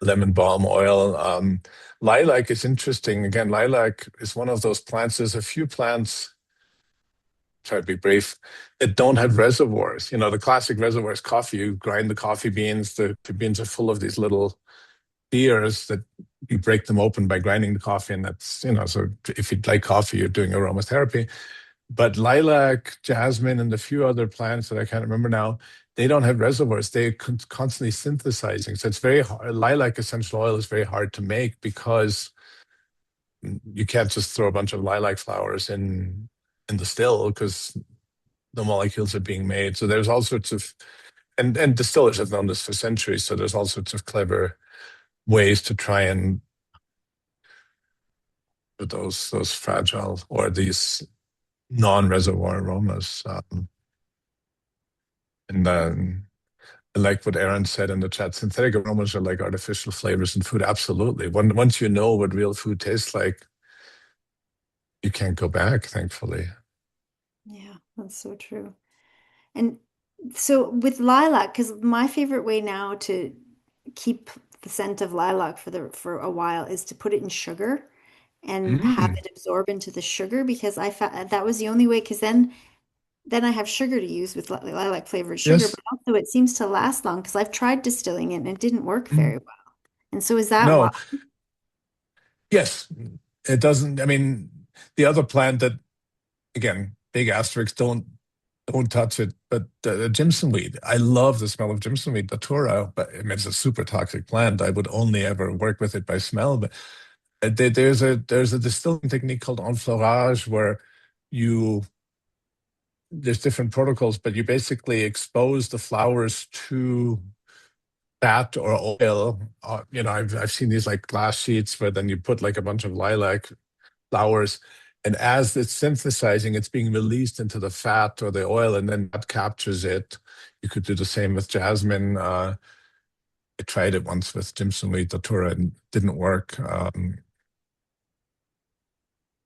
lemon balm oil. Lilac is interesting. Again, lilac is one of those plants. There's a few plants, try to be brief, that don't have reservoirs. The classic reservoir is coffee. You grind the coffee beans. The beans are full of these little beers that you break them open by grinding the coffee. And that's, so if you like coffee, you're doing aromatherapy. But lilac, jasmine, and a few other plants that I can't remember now, they don't have reservoirs. They're constantly synthesizing. So it's very hard. Lilac essential oil is very hard to make because you can't just throw a bunch of lilac flowers in the still, because the molecules are being made. So there's all sorts of, and distillers have known this for centuries. So there's all sorts of clever ways to try and put those fragile or these non-reservoir aromas. And I like what Aaron said in the chat. Synthetic aromas are like artificial flavors in food. Absolutely. Once you know what real food tastes like, you can't go back, thankfully. Yeah, that's so true. And so with lilac, because my favorite way now to keep the scent of lilac for a while is to put it in sugar and have Mm. it absorb into the sugar because I found that was the only way because then I have sugar to use with lilac flavored sugar, Yes. but also it seems to last long because I've tried distilling it and it didn't work Mm. very well. And so is that why? No. Yes. It doesn't. I mean, the other plant that, again, big asterisks, don't touch it. But Jimson weed, I love the smell of Jimson weed, datura, but I mean, it's a super toxic plant. I would only ever work with it by smell. But there's a distilling technique called enfleurage where you there's different protocols, but you basically expose the flowers to fat or oil. I've seen these like glass sheets where then you put like a bunch of lilac flowers, and as it's synthesizing, it's being released into the fat or the oil, and then that captures it. You could do the same with jasmine. I tried it once with Jimson Datura and it didn't work.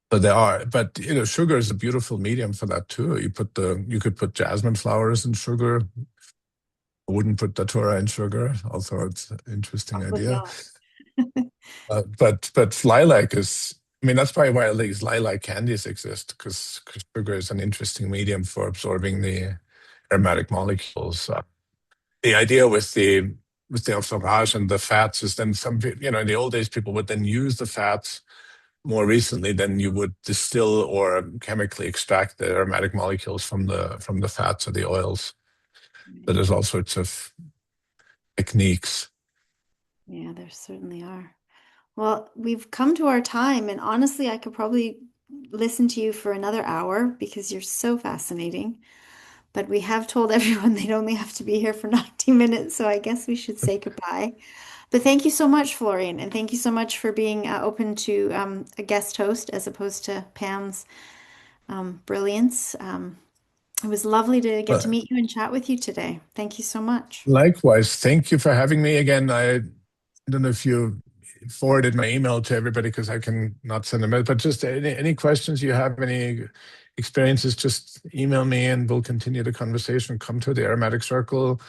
But sugar is a beautiful medium for that too. You could put jasmine flowers in sugar. I wouldn't put datura in sugar, although it's an interesting Probably idea. not. But lilac is, I mean, that's probably why these lilac candies exist, because sugar is an interesting medium for absorbing the aromatic molecules. The idea with the entourage and the fats is then in the old days people would then use the fats more recently than you would distill or chemically extract the aromatic molecules from the fats or the oils. So Right. there's all sorts of techniques. Yeah, there certainly are. Well, we've come to our time, and honestly, I could probably listen to you for another hour because you're so fascinating. But we have told everyone they'd only have to be here for 90 minutes, so I guess we should say goodbye. But thank you so much, Florian, and thank you so much for being open to a guest host as opposed to Pam's brilliance. It was lovely to get to But meet you and chat with you today. Thank you so much. likewise, thank you for having me again. I don't know if you forwarded my email to everybody because I can not send them out, but just any questions you have, any experiences, just email me and we'll continue the conversation. Come to the Aromatic Circle,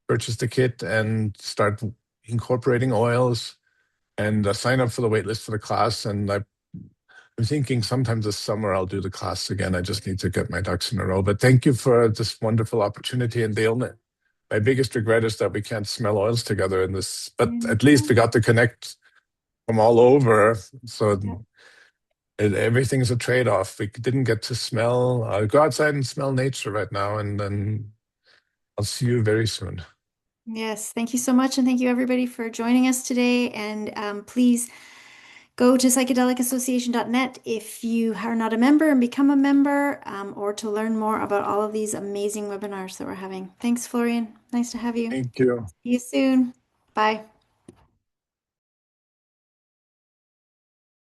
purchase the kit and start incorporating oils and sign up for the wait list for the class. And I'm thinking sometime this summer I'll do the class again. I just need to get my ducks in a row. But thank you for this wonderful opportunity. And my biggest regret is that we can't smell oils together in this, but Yeah. at least we got to connect from all over. So Yeah. everything's a trade-off. We didn't get to smell, go outside and smell nature right now. And then I'll see you very soon. Yes, thank you so much, and thank you everybody for joining us today. And please go to psychedelic-association.net if you are not a member and become a member, or to learn more about all of these amazing webinars that we're having. Thanks, Florian. Nice to have you. Thank you. See you soon. Bye.